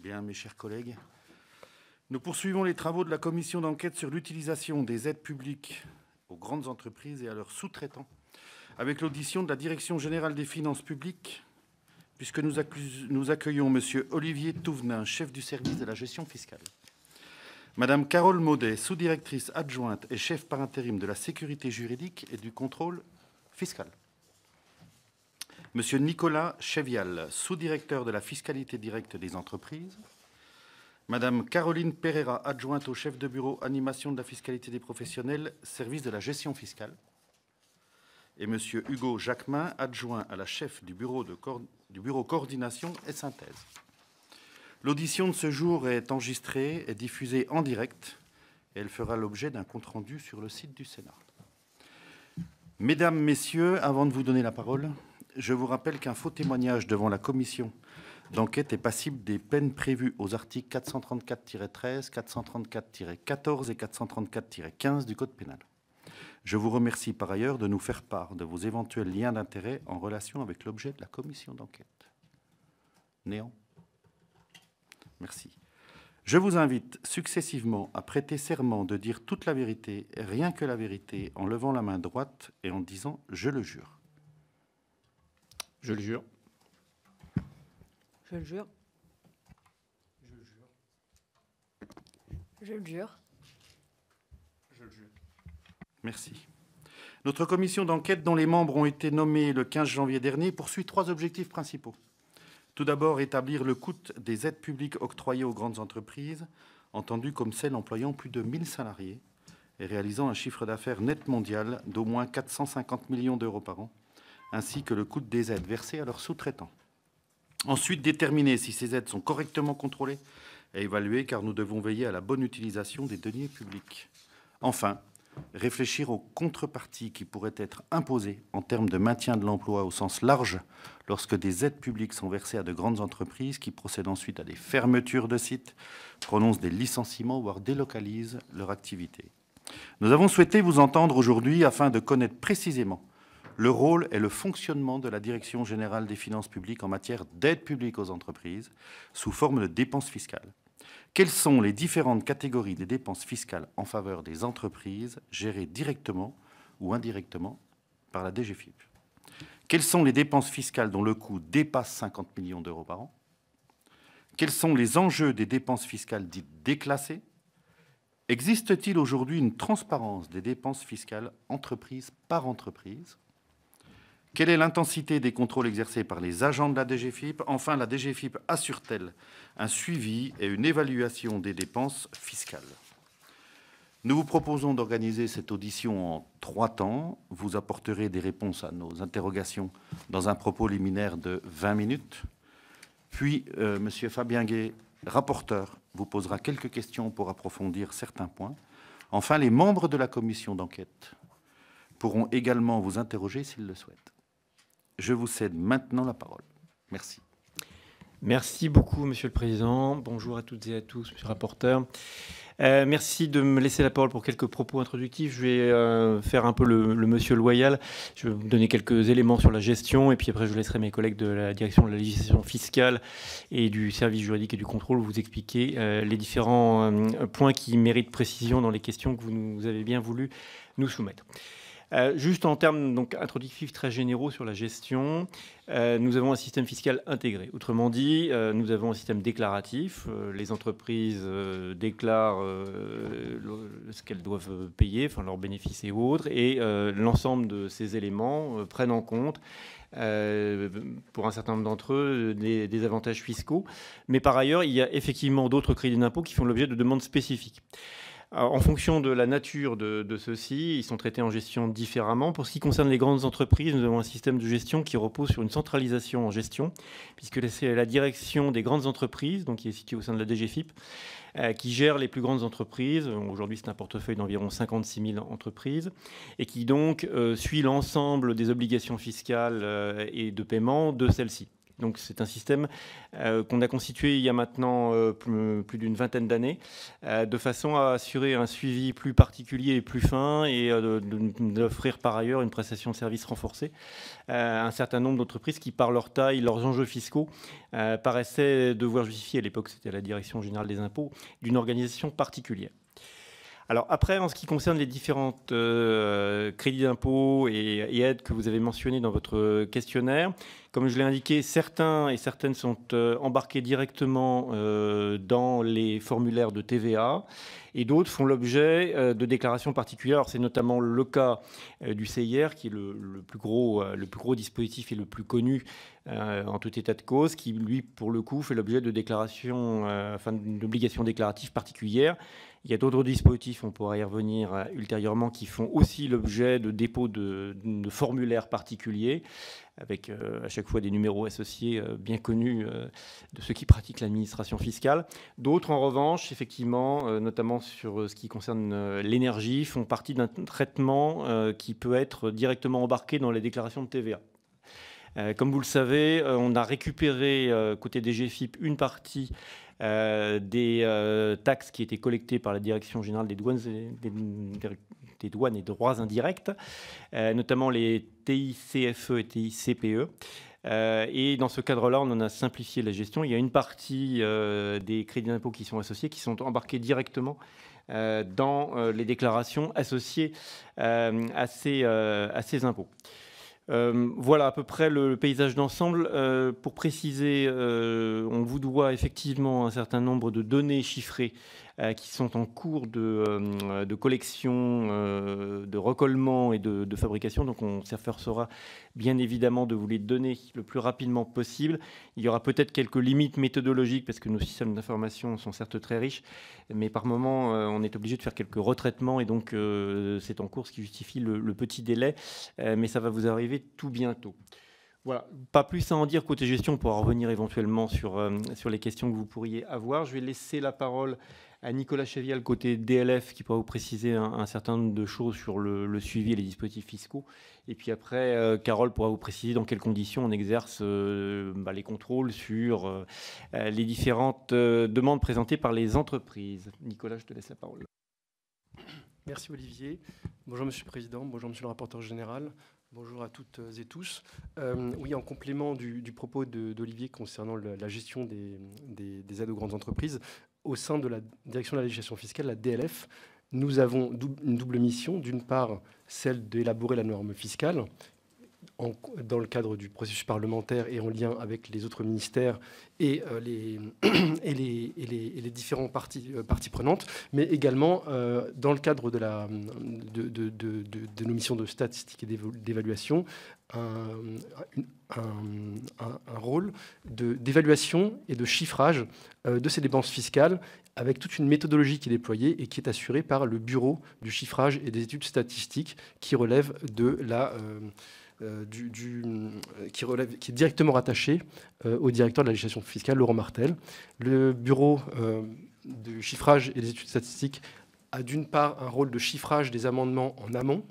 Bien, mes chers collègues, nous poursuivons les travaux de la commission d'enquête sur l'utilisation des aides publiques aux grandes entreprises et à leurs sous-traitants, avec l'audition de la Direction générale des finances publiques, puisque nous accueillons Monsieur Olivier Touvenin, chef du service de la gestion fiscale, Madame Carole Maudet, sous-directrice adjointe et chef par intérim de la sécurité juridique et du contrôle fiscal, Monsieur Nicolas Chevial, sous-directeur de la fiscalité directe des entreprises, Madame Caroline Pereira, adjointe au chef de bureau animation de la fiscalité des professionnels, service de la gestion fiscale, et Monsieur Hugo Jacquemin, adjoint à la chef du bureau coordination et synthèse. L'audition de ce jour est enregistrée et diffusée en direct et elle fera l'objet d'un compte-rendu sur le site du Sénat. Mesdames, Messieurs, avant de vous donner la parole, je vous rappelle qu'un faux témoignage devant la commission d'enquête est passible des peines prévues aux articles 434-13, 434-14 et 434-15 du Code pénal. Je vous remercie par ailleurs de nous faire part de vos éventuels liens d'intérêt en relation avec l'objet de la commission d'enquête. Néant. Merci. Je vous invite successivement à prêter serment de dire toute la vérité, rien que la vérité, en levant la main droite et en disant « Je le jure ». Je le jure. Je le jure. Je le jure. Je le jure. Je le jure. Merci. Notre commission d'enquête, dont les membres ont été nommés le 15 janvier dernier, poursuit 3 objectifs principaux. Tout d'abord, établir le coût des aides publiques octroyées aux grandes entreprises, entendues comme celles employant plus de 1000 salariés et réalisant un chiffre d'affaires net mondial d'au moins 450 millions d'euros par an, ainsi que le coût des aides versées à leurs sous-traitants. Ensuite, déterminer si ces aides sont correctement contrôlées et évaluées, car nous devons veiller à la bonne utilisation des deniers publics. Enfin, réfléchir aux contreparties qui pourraient être imposées en termes de maintien de l'emploi au sens large lorsque des aides publiques sont versées à de grandes entreprises qui procèdent ensuite à des fermetures de sites, prononcent des licenciements, voire délocalisent leur activité. Nous avons souhaité vous entendre aujourd'hui afin de connaître précisément le rôle et le fonctionnement de la Direction générale des finances publiques en matière d'aide publique aux entreprises sous forme de dépenses fiscales. Quelles sont les différentes catégories des dépenses fiscales en faveur des entreprises gérées directement ou indirectement par la DGFiP? Quelles sont les dépenses fiscales dont le coût dépasse 50 millions d'euros par an? Quels sont les enjeux des dépenses fiscales dites déclassées? Existe-t-il aujourd'hui une transparence des dépenses fiscales entreprise par entreprise? Quelle est l'intensité des contrôles exercés par les agents de la DGFiP? Enfin, la DGFiP assure-t-elle un suivi et une évaluation des dépenses fiscales? Nous vous proposons d'organiser cette audition en 3 temps. Vous apporterez des réponses à nos interrogations dans un propos liminaire de 20 minutes. Puis, M. Fabien Gay, rapporteur, vous posera quelques questions pour approfondir certains points. Enfin, les membres de la commission d'enquête pourront également vous interroger s'ils le souhaitent. Je vous cède maintenant la parole. Merci. Merci beaucoup, Monsieur le Président. Bonjour à toutes et à tous, Monsieur le rapporteur. Merci de me laisser la parole pour quelques propos introductifs. Je vais faire un peu le monsieur loyal. Je vais vous donner quelques éléments sur la gestion et puis après je laisserai mes collègues de la direction de la législation fiscale et du service juridique et du contrôle vous expliquer les différents points qui méritent précision dans les questions que vous nous avez bien voulu nous soumettre. Juste en termes donc, introductifs très généraux sur la gestion, nous avons un système fiscal intégré. Autrement dit, nous avons un système déclaratif. Les entreprises déclarent ce qu'elles doivent payer, enfin leurs bénéfices et autres, et l'ensemble de ces éléments prennent en compte pour un certain nombre d'entre eux des avantages fiscaux. Mais par ailleurs, il y a effectivement d'autres crédits d'impôt qui font l'objet de demandes spécifiques. En fonction de la nature de ceux-ci, ils sont traités en gestion différemment. Pour ce qui concerne les grandes entreprises, nous avons un système de gestion qui repose sur une centralisation en gestion, puisque c'est la direction des grandes entreprises, donc qui est située au sein de la DGFiP, qui gère les plus grandes entreprises. Aujourd'hui, c'est un portefeuille d'environ 56 000 entreprises, et qui donc suit l'ensemble des obligations fiscales et de paiement de celles-ci. Donc c'est un système qu'on a constitué il y a maintenant plus d'une vingtaine d'années, de façon à assurer un suivi plus particulier et plus fin et d'offrir par ailleurs une prestation de service renforcée à un certain nombre d'entreprises qui, par leur taille, leurs enjeux fiscaux, paraissaient devoir justifier, à l'époque c'était la Direction générale des impôts, d'une organisation particulière. Alors après, en ce qui concerne les différentes crédits d'impôt et aides que vous avez mentionnées dans votre questionnaire, comme je l'ai indiqué, certains et certaines sont embarqués directement dans les formulaires de TVA et d'autres font l'objet de déclarations particulières. Alors, c'est notamment le cas du CIR, qui est le plus gros dispositif et le plus connu en tout état de cause, qui, lui, pour le coup, fait l'objet de déclarations, d'une obligation déclarative particulière. Il y a d'autres dispositifs, on pourra y revenir ultérieurement, qui font aussi l'objet de dépôts de formulaires particuliers, avec à chaque fois des numéros associés bien connus de ceux qui pratiquent l'administration fiscale. D'autres, en revanche, effectivement, notamment sur ce qui concerne l'énergie, font partie d'un traitement qui peut être directement embarqué dans les déclarations de TVA. Comme vous le savez, on a récupéré côté DGFiP une partie des taxes qui étaient collectées par la Direction générale des douanes et droits indirects, notamment les TICFE et TICPE. Et dans ce cadre-là, on en a simplifié la gestion. Il y a une partie des crédits d'impôt qui sont associés, qui sont embarqués directement dans les déclarations associées à ces impôts. Voilà à peu près le paysage d'ensemble. Pour préciser, on vous doit effectivement un certain nombre de données chiffrées qui sont en cours de collection, de recollement et de fabrication. Donc on s'efforcera bien évidemment de vous les donner le plus rapidement possible. Il y aura peut-être quelques limites méthodologiques parce que nos systèmes d'information sont certes très riches, mais par moment on est obligé de faire quelques retraitements et donc c'est en cours, ce qui justifie le petit délai, mais ça va vous arriver tout bientôt. Voilà, pas plus à en dire côté gestion, on pourra revenir éventuellement sur les questions que vous pourriez avoir. Je vais laisser la parole à Nicolas Chevial, côté DLF, qui pourra vous préciser un certain nombre de choses sur le suivi et les dispositifs fiscaux. Et puis après, Carole pourra vous préciser dans quelles conditions on exerce les contrôles sur les différentes demandes présentées par les entreprises. Nicolas, je te laisse la parole. Merci Olivier. Bonjour Monsieur le Président, bonjour Monsieur le rapporteur général. Bonjour à toutes et tous. Oui, en complément du propos d'Olivier concernant la gestion des aides aux grandes entreprises, au sein de la direction de la législation fiscale, la DLF, nous avons une double mission. D'une part, celle d'élaborer la norme fiscale dans le cadre du processus parlementaire et en lien avec les autres ministères et les différents parties prenantes, mais également dans le cadre de nos missions de statistique et d'évaluation, un rôle d'évaluation et de chiffrage de ces dépenses fiscales avec toute une méthodologie qui est déployée et qui est assurée par le Bureau du chiffrage et des études statistiques qui relève de la... qui est directement rattaché au directeur de la législation fiscale, Laurent Martel. Le bureau du chiffrage et des études statistiques a d'une part un rôle de chiffrage des amendements en amont,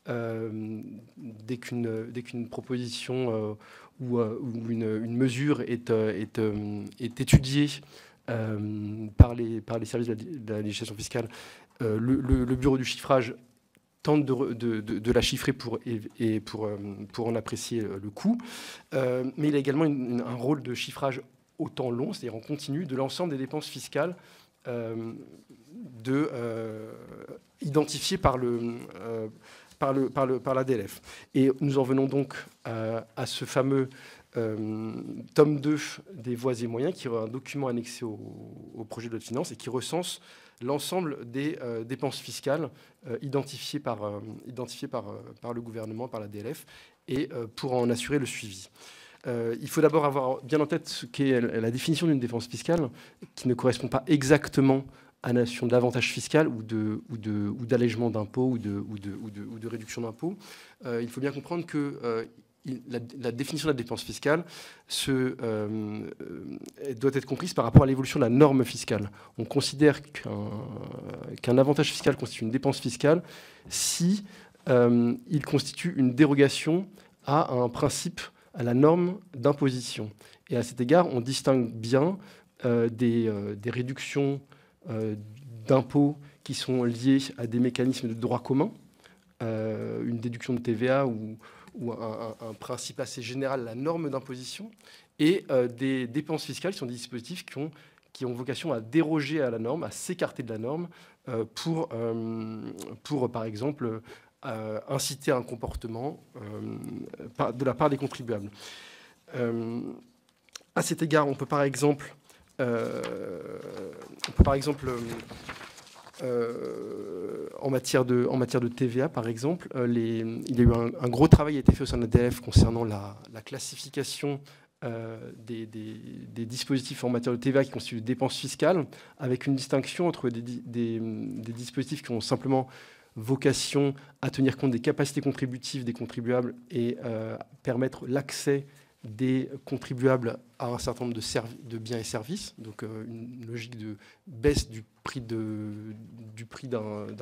dès qu'une proposition ou une mesure est étudiée par les services de la législation fiscale, le bureau du chiffrage tente de la chiffrer pour en apprécier le coût. Mais il a également un rôle de chiffrage au temps long, c'est-à-dire en continu, de l'ensemble des dépenses fiscales identifiées par la DLF. Et nous en venons donc à ce fameux tome 2 des voies et moyens, qui est un document annexé au projet de loi de finances et qui recense l'ensemble des dépenses fiscales identifiées par le gouvernement, par la DLF, et pour en assurer le suivi. Il faut d'abord avoir bien en tête ce qu'est la définition d'une dépense fiscale, qui ne correspond pas exactement à la notion d'avantage fiscal ou d'allègement d'impôts ou de réduction d'impôts. Il faut bien comprendre que la définition de la dépense fiscale doit être comprise par rapport à l'évolution de la norme fiscale. On considère qu'un avantage fiscal constitue une dépense fiscale si il constitue une dérogation à un principe, à la norme d'imposition. Et à cet égard, on distingue bien des réductions d'impôts qui sont liées à des mécanismes de droit commun, une déduction de TVA ou un principe assez général, la norme d'imposition, et des dépenses fiscales qui sont des dispositifs qui ont vocation à déroger à la norme, à s'écarter de la norme, pour par exemple, inciter à un comportement de la part des contribuables. À cet égard, on peut par exemple en matière de TVA, par exemple, il y a eu un gros travail qui a été fait au sein de l'ADF concernant la classification des dispositifs en matière de TVA qui constituent des dépenses fiscales, avec une distinction entre des dispositifs qui ont simplement vocation à tenir compte des capacités contributives des contribuables et permettre l'accès des contribuables à un certain nombre de biens et services, donc une logique de baisse du prix d'un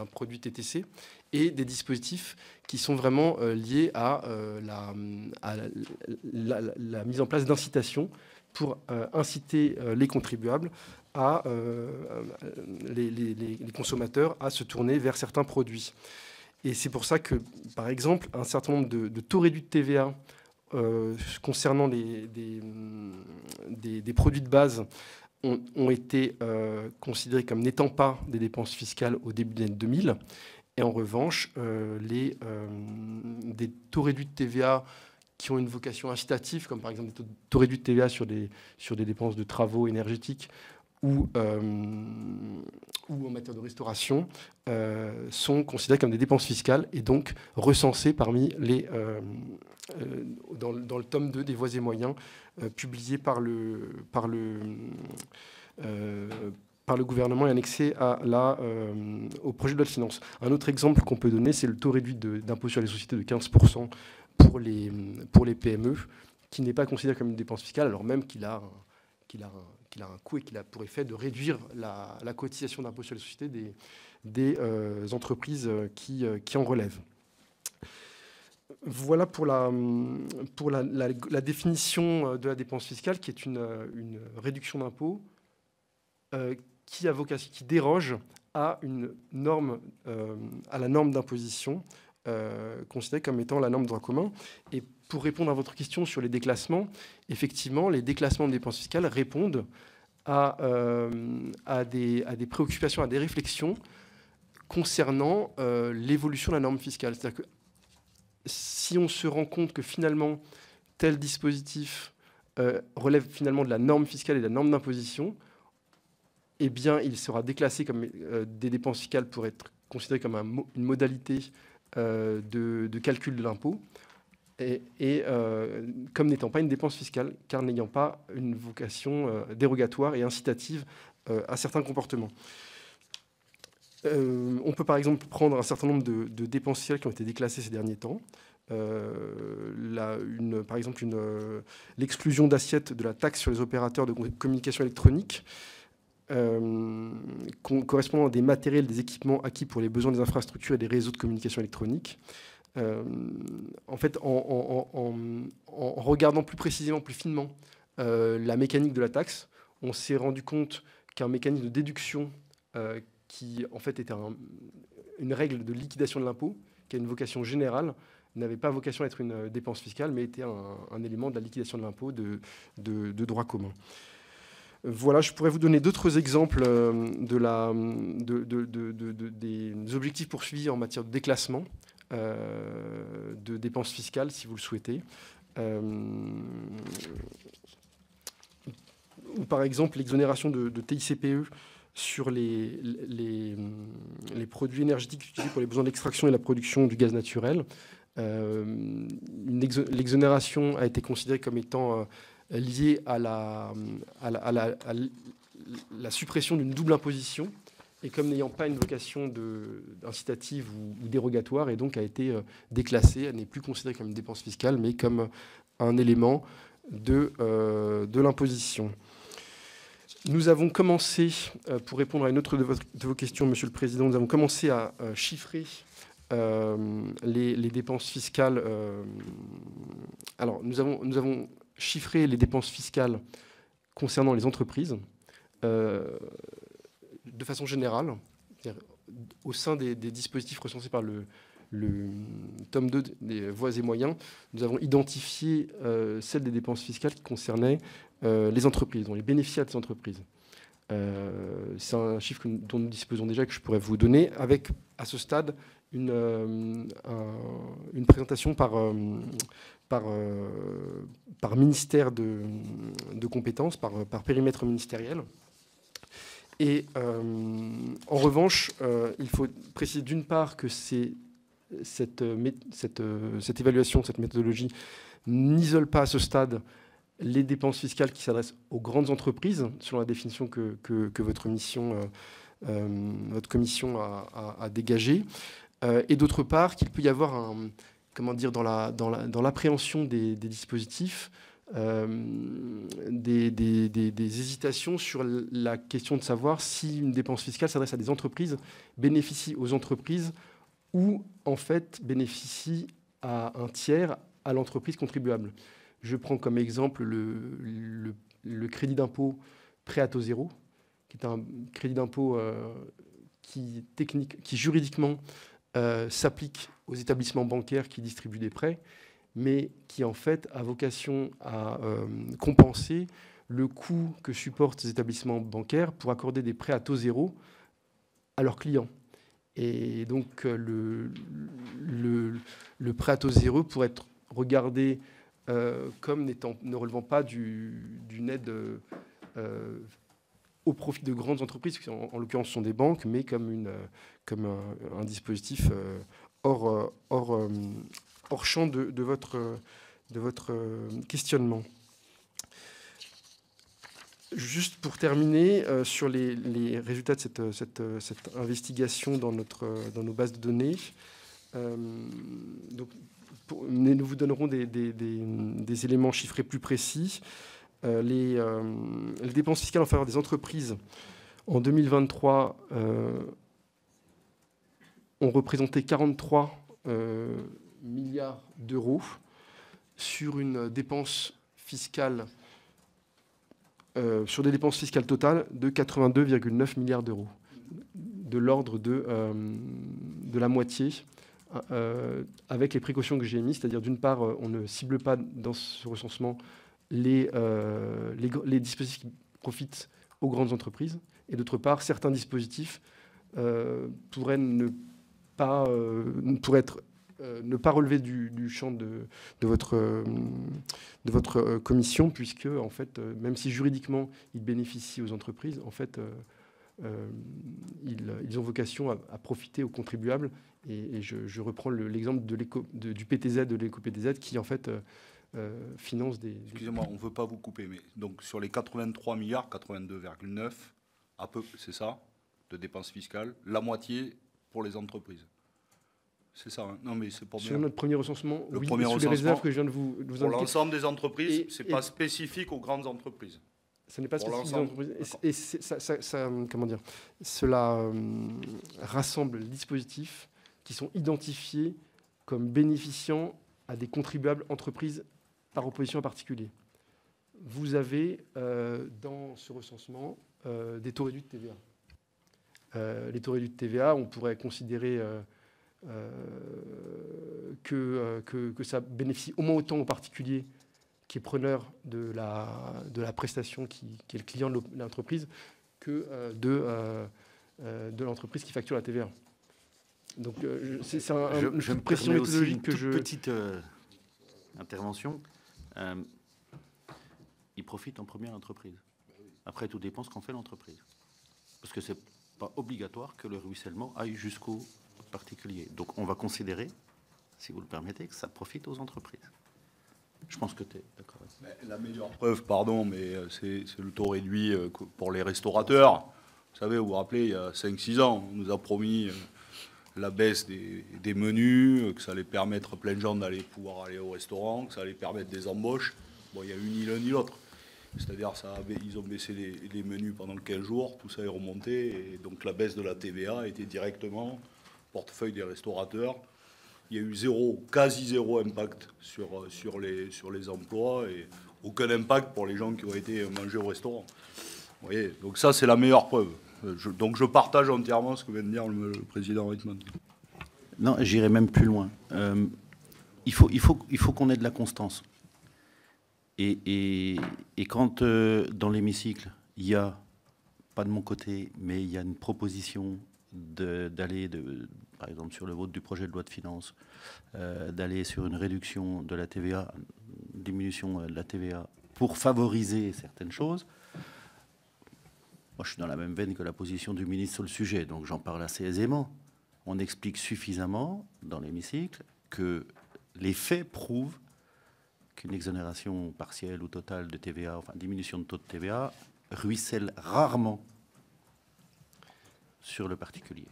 produit TTC, et des dispositifs qui sont vraiment liés à la mise en place d'incitations pour inciter les contribuables, les consommateurs, à se tourner vers certains produits. Et c'est pour ça que, par exemple, un certain nombre de taux réduits de TVA concernant des produits de base ont été considérés comme n'étant pas des dépenses fiscales au début des années 2000. Et en revanche, des taux réduits de TVA qui ont une vocation incitative, comme par exemple des taux réduits de TVA sur des dépenses de travaux énergétiques ou en matière de restauration, sont considérés comme des dépenses fiscales et donc recensés parmi dans le tome 2 des voies et moyens publié par le gouvernement et annexé au projet de loi de finances. Un autre exemple qu'on peut donner, c'est le taux réduit d'impôt sur les sociétés de 15% pour les PME, qui n'est pas considéré comme une dépense fiscale, alors même qu'il a un coût et qu'il a pour effet de réduire la cotisation d'impôt sur les sociétés des entreprises qui en relèvent. Voilà pour la définition de la dépense fiscale, qui est une réduction d'impôt qui déroge à la norme d'imposition considérée comme étant la norme de droit commun. Et pour répondre à votre question sur les déclassements, effectivement, les déclassements de dépenses fiscales répondent à des préoccupations, à des réflexions concernant l'évolution de la norme fiscale. C'est-à-dire que si on se rend compte que finalement, tel dispositif relève finalement de la norme fiscale et de la norme d'imposition, eh bien, il sera déclassé comme des dépenses fiscales pour être considéré comme une modalité de calcul de l'impôt, et comme n'étant pas une dépense fiscale, car n'ayant pas une vocation dérogatoire et incitative à certains comportements. On peut par exemple prendre un certain nombre de dépenses fiscales qui ont été déclassées ces derniers temps. Par exemple, l'exclusion d'assiette de la taxe sur les opérateurs de communication électronique, correspondant à des matériels, des équipements acquis pour les besoins des infrastructures et des réseaux de communication électronique. En fait, en regardant plus précisément, plus finement la mécanique de la taxe, on s'est rendu compte qu'un mécanisme de déduction qui en fait était une règle de liquidation de l'impôt, qui a une vocation générale, n'avait pas vocation à être une dépense fiscale, mais était un élément de la liquidation de l'impôt de droit commun. Voilà, je pourrais vous donner d'autres exemples des objectifs poursuivis en matière de déclassement de dépenses fiscales, si vous le souhaitez. Ou par exemple l'exonération de TICPE sur les produits énergétiques utilisés pour les besoins d'extraction et la production du gaz naturel. L'exonération a été considérée comme étant liée à la suppression d'une double imposition, et comme n'ayant pas une vocation incitative ou dérogatoire, et donc a été déclassée. Elle n'est plus considérée comme une dépense fiscale, mais comme un élément de l'imposition. Nous avons commencé, pour répondre à une autre de vos questions, Monsieur le Président, nous avons commencé à chiffrer les dépenses fiscales. Alors, nous avons chiffrer les dépenses fiscales concernant les entreprises de façon générale, au sein des dispositifs recensés par le tome 2 des voies et moyens. Nous avons identifié celles des dépenses fiscales qui concernaient les entreprises, dont les bénéficiaires des entreprises. C'est un chiffre dont nous disposons déjà, que je pourrais vous donner, avec à ce stade une présentation par ministère de compétences, par périmètre ministériel. Et en revanche, il faut préciser d'une part que cette évaluation, cette méthodologie n'isole pas à ce stade les dépenses fiscales qui s'adressent aux grandes entreprises, selon la définition que votre commission a dégagée. Et d'autre part, qu'il peut y avoir dans l'appréhension des dispositifs, des hésitations sur la question de savoir si une dépense fiscale s'adresse à des entreprises, bénéficie aux entreprises ou en fait bénéficie à un tiers, à l'entreprise contribuable. Je prends comme exemple le crédit d'impôt prêt à taux zéro, qui est un crédit d'impôt qui juridiquement s'applique aux établissements bancaires qui distribuent des prêts, mais qui en fait a vocation à compenser le coût que supportent ces établissements bancaires pour accorder des prêts à taux zéro à leurs clients. Et donc le prêt à taux zéro pourrait être regardé comme ne relevant pas d'une aide au profit de grandes entreprises, qui en l'occurrence sont des banques, mais comme un dispositif hors champ de votre questionnement. Juste pour terminer, sur les résultats de cette investigation dans nos bases de données, nous vous donnerons des éléments chiffrés plus précis. Les dépenses fiscales en faveur des entreprises en 2023 ont représenté 43 milliards d'euros sur une dépense fiscale, sur des dépenses fiscales totales de 82,9 milliards d'euros, de l'ordre de la moitié, avec les précautions que j'ai mises, c'est-à-dire d'une part, on ne cible pas dans ce recensement les dispositifs qui profitent aux grandes entreprises, et d'autre part, certains dispositifs pourraient ne pas relever du champ de votre commission, puisque en fait, même si juridiquement ils bénéficient aux entreprises, en fait, ils ont vocation à profiter aux contribuables. Et je reprends l'exemple du PTZ, de l'éco-PTZ, qui en fait finance des... Excusez-moi, on ne veut pas vous couper, mais donc sur les 83 milliards, 82,9, à peu, c'est ça, de dépenses fiscales, la moitié pour les entreprises. C'est ça, hein. Non, mais c'est pour bien. Sur notre premier recensement, le oui, premier sous recensement, les réserves que je viens de vous pour indiquer. l'ensemble des entreprises, ce n'est pas spécifique aux grandes entreprises. Ce n'est pas spécifique aux entreprises. Et comment dire, cela rassemble les dispositifs qui sont identifiés comme bénéficiant à des contribuables entreprises par opposition à particuliers. Vous avez dans ce recensement des taux réduits de TVA. Les taux réduits de TVA, on pourrait considérer que ça bénéficie au moins autant aux particuliers qui est preneur de la prestation, qui est le client de l'entreprise, que de l'entreprise qui facture la TVA. Donc c'est une précision méthodologique que je... Petite intervention. Il profite en premier à l'entreprise. Après, tout dépend ce qu'en fait l'entreprise. Parce que c'est pas obligatoire que le ruissellement aille jusqu'au particulier. Donc on va considérer, si vous le permettez, que ça profite aux entreprises. Je pense que tu es d'accord. La meilleure preuve, pardon, mais c'est le taux réduit pour les restaurateurs. Vous savez, vous vous rappelez, il y a 5-6 ans, on nous a promis la baisse des menus, que ça allait permettre à plein de gens d'aller pouvoir aller au restaurant, que ça allait permettre des embauches. Bon, il n'y a eu ni l'un ni l'autre. C'est-à-dire ils ont baissé les menus pendant 15 jours, tout ça est remonté, et donc la baisse de la TVA était directement au portefeuille des restaurateurs. Il y a eu quasi zéro impact sur les emplois, et aucun impact pour les gens qui ont été manger au restaurant. Vous voyez, donc ça, c'est la meilleure preuve. Donc je partage entièrement ce que vient de dire le président Rittmann. Non, j'irai même plus loin. Il faut qu'on ait de la constance. Et quand dans l'hémicycle, il y a, pas de mon côté, mais il y a une proposition d'aller, par exemple sur le vote du projet de loi de finances, d'aller sur une réduction de la TVA, diminution de la TVA, pour favoriser certaines choses. Moi, je suis dans la même veine que la position du ministre sur le sujet, donc j'en parle assez aisément. On explique suffisamment dans l'hémicycle que les faits prouvent qu'une exonération partielle ou totale de TVA, enfin diminution de taux de TVA, ruisselle rarement sur le particulier.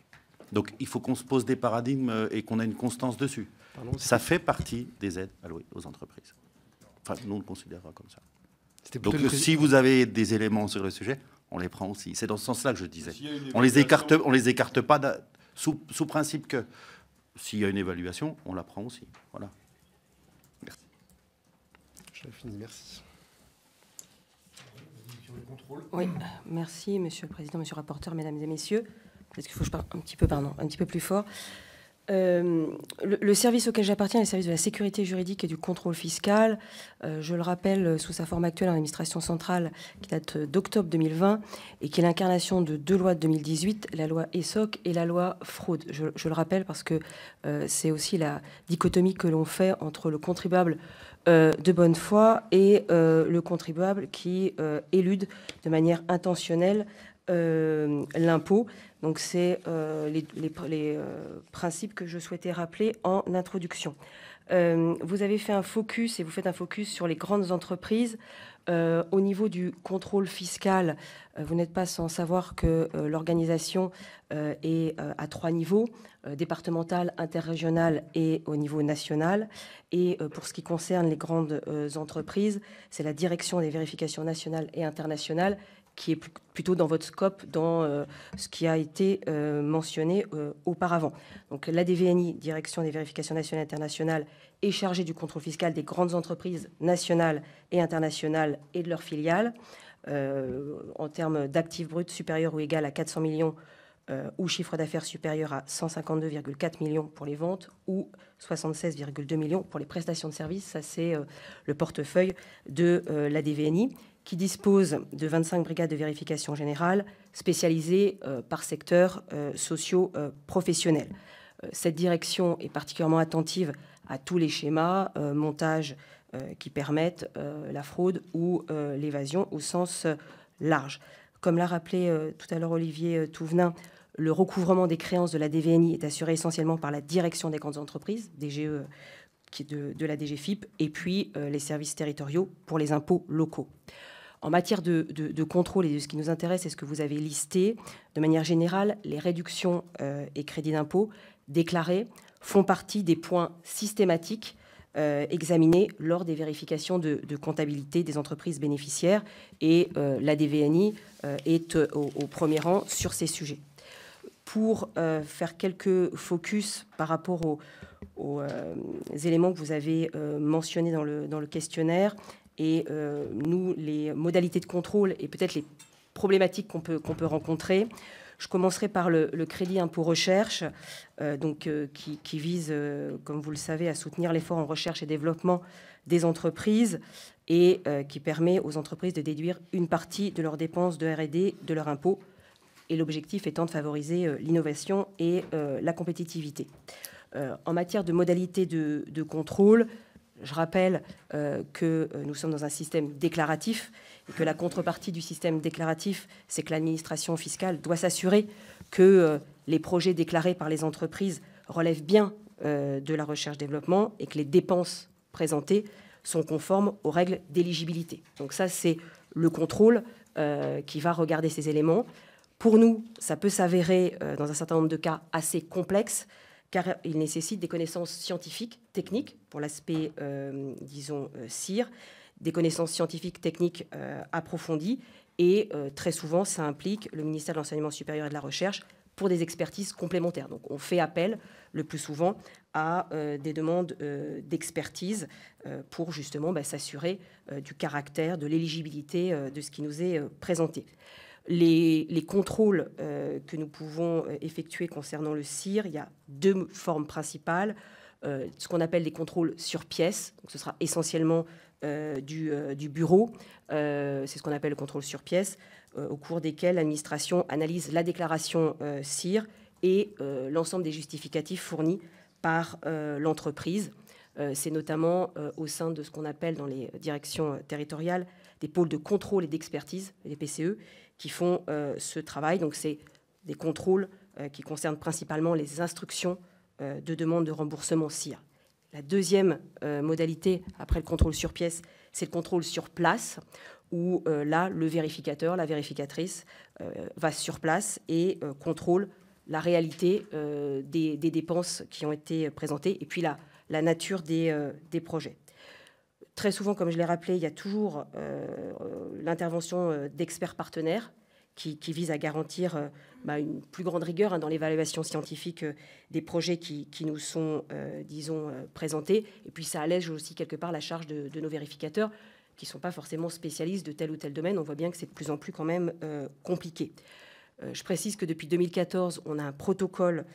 Donc il faut qu'on se pose des paradigmes et qu'on ait une constance dessus. Pardon, ça fait partie des aides allouées aux entreprises. Enfin, nous, on le considérera comme ça. Donc si vous avez des éléments sur le sujet, on les prend aussi. C'est dans ce sens-là que je disais. On les écarte pas sous principe que s'il y a une évaluation, on la prend aussi. Voilà. Merci. J'avais fini, merci. Oui, merci, Monsieur le Président, Monsieur le rapporteur, Mesdames et Messieurs. Peut-être qu'il faut que je parle un petit peu plus fort. Le service auquel j'appartiens est le service de la sécurité juridique et du contrôle fiscal. Je le rappelle, sous sa forme actuelle en administration centrale, qui date d'octobre 2020 et qui est l'incarnation de deux lois de 2018, la loi ESSOC et la loi fraude. Je le rappelle parce que c'est aussi la dichotomie que l'on fait entre le contribuable de bonne foi et le contribuable qui élude de manière intentionnelle l'impôt. Donc, c'est les principes que je souhaitais rappeler en introduction. Vous avez fait un focus, et vous faites un focus sur les grandes entreprises. Au niveau du contrôle fiscal, vous n'êtes pas sans savoir que l'organisation est à 3 niveaux, départemental, interrégional et au niveau national. Et pour ce qui concerne les grandes entreprises, c'est la direction des vérifications nationales et internationales qui est plutôt dans votre scope, dans ce qui a été mentionné auparavant. Donc la DVNI, Direction des vérifications nationales et internationales, est chargée du contrôle fiscal des grandes entreprises nationales et internationales et de leurs filiales, en termes d'actifs bruts supérieurs ou égal à 400 millions ou chiffre d'affaires supérieur à 152,4 millions pour les ventes ou 76,2 millions pour les prestations de services. Ça, c'est le portefeuille de la DVNI, qui dispose de 25 brigades de vérification générale spécialisées par secteurs sociaux professionnels. Cette direction est particulièrement attentive à tous les schémas, montages qui permettent la fraude ou l'évasion au sens large. Comme l'a rappelé tout à l'heure Olivier Thouvenin, le recouvrement des créances de la DVNI est assuré essentiellement par la direction des grandes entreprises, DGE, qui est de la DGFiP, et puis les services territoriaux pour les impôts locaux. En matière de contrôle et de ce qui nous intéresse et ce que vous avez listé, de manière générale, les réductions et crédits d'impôt déclarés font partie des points systématiques examinés lors des vérifications de comptabilité des entreprises bénéficiaires. Et la DVNI est au premier rang sur ces sujets. Pour faire quelques focus par rapport aux éléments que vous avez mentionnés dans le questionnaire, et nous, les modalités de contrôle et peut-être les problématiques qu'on peut rencontrer. Je commencerai par le crédit impôt recherche, qui vise, comme vous le savez, à soutenir l'effort en recherche et développement des entreprises et qui permet aux entreprises de déduire une partie de leurs dépenses de R&D de leur impôt, et l'objectif étant de favoriser l'innovation et la compétitivité. En matière de modalités de contrôle, je rappelle que nous sommes dans un système déclaratif et que la contrepartie du système déclaratif, c'est que l'administration fiscale doit s'assurer que les projets déclarés par les entreprises relèvent bien de la recherche-développement et que les dépenses présentées sont conformes aux règles d'éligibilité. Donc ça, c'est le contrôle qui va regarder ces éléments. Pour nous, ça peut s'avérer, dans un certain nombre de cas, assez complexe, car il nécessite des connaissances scientifiques, techniques, pour l'aspect, disons, CIR, des connaissances scientifiques, techniques approfondies, et très souvent, ça implique le ministère de l'Enseignement supérieur et de la Recherche pour des expertises complémentaires. Donc, on fait appel, le plus souvent, à des demandes d'expertise pour justement s'assurer du caractère, de l'éligibilité de ce qui nous est présenté. Les contrôles que nous pouvons effectuer concernant le CIR, il y a deux formes principales. Ce qu'on appelle des contrôles sur pièce, donc ce sera essentiellement du bureau, c'est ce qu'on appelle le contrôle sur pièce, au cours desquels l'administration analyse la déclaration CIR et l'ensemble des justificatifs fournis par l'entreprise. C'est notamment au sein de ce qu'on appelle dans les directions territoriales des pôles de contrôle et d'expertise, les PCE, qui font ce travail. Donc c'est des contrôles qui concernent principalement les instructions de demande de remboursement CIR. La deuxième modalité, après le contrôle sur pièce, c'est le contrôle sur place, où là, le vérificateur, la vérificatrice va sur place et contrôle la réalité des dépenses qui ont été présentées et puis la nature des projets. Très souvent, comme je l'ai rappelé, il y a toujours l'intervention d'experts partenaires qui vise à garantir une plus grande rigueur dans l'évaluation scientifique des projets qui nous sont, disons, présentés. Et puis ça allège aussi quelque part la charge de nos vérificateurs qui ne sont pas forcément spécialistes de tel ou tel domaine. On voit bien que c'est de plus en plus quand même compliqué. Je précise que depuis 2014, on a un protocole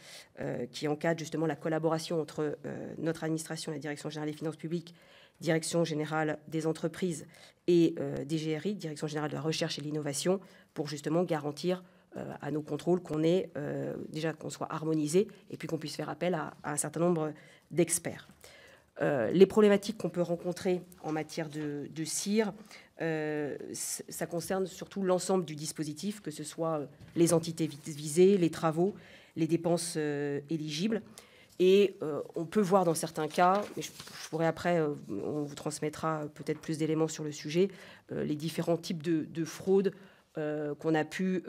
qui encadre justement la collaboration entre notre administration, la Direction générale des finances publiques, Direction générale des entreprises et DGRI, Direction générale de la recherche et de l'innovation, pour justement garantir à nos contrôles qu'on est déjà qu'on soit harmonisé et puis qu'on puisse faire appel à un certain nombre d'experts. Les problématiques qu'on peut rencontrer en matière de CIR, ça concerne surtout l'ensemble du dispositif, que ce soit les entités visées, les travaux, les dépenses éligibles. Et on peut voir dans certains cas, mais je pourrais après, on vous transmettra peut-être plus d'éléments sur le sujet, les différents types de fraudes qu'on a pu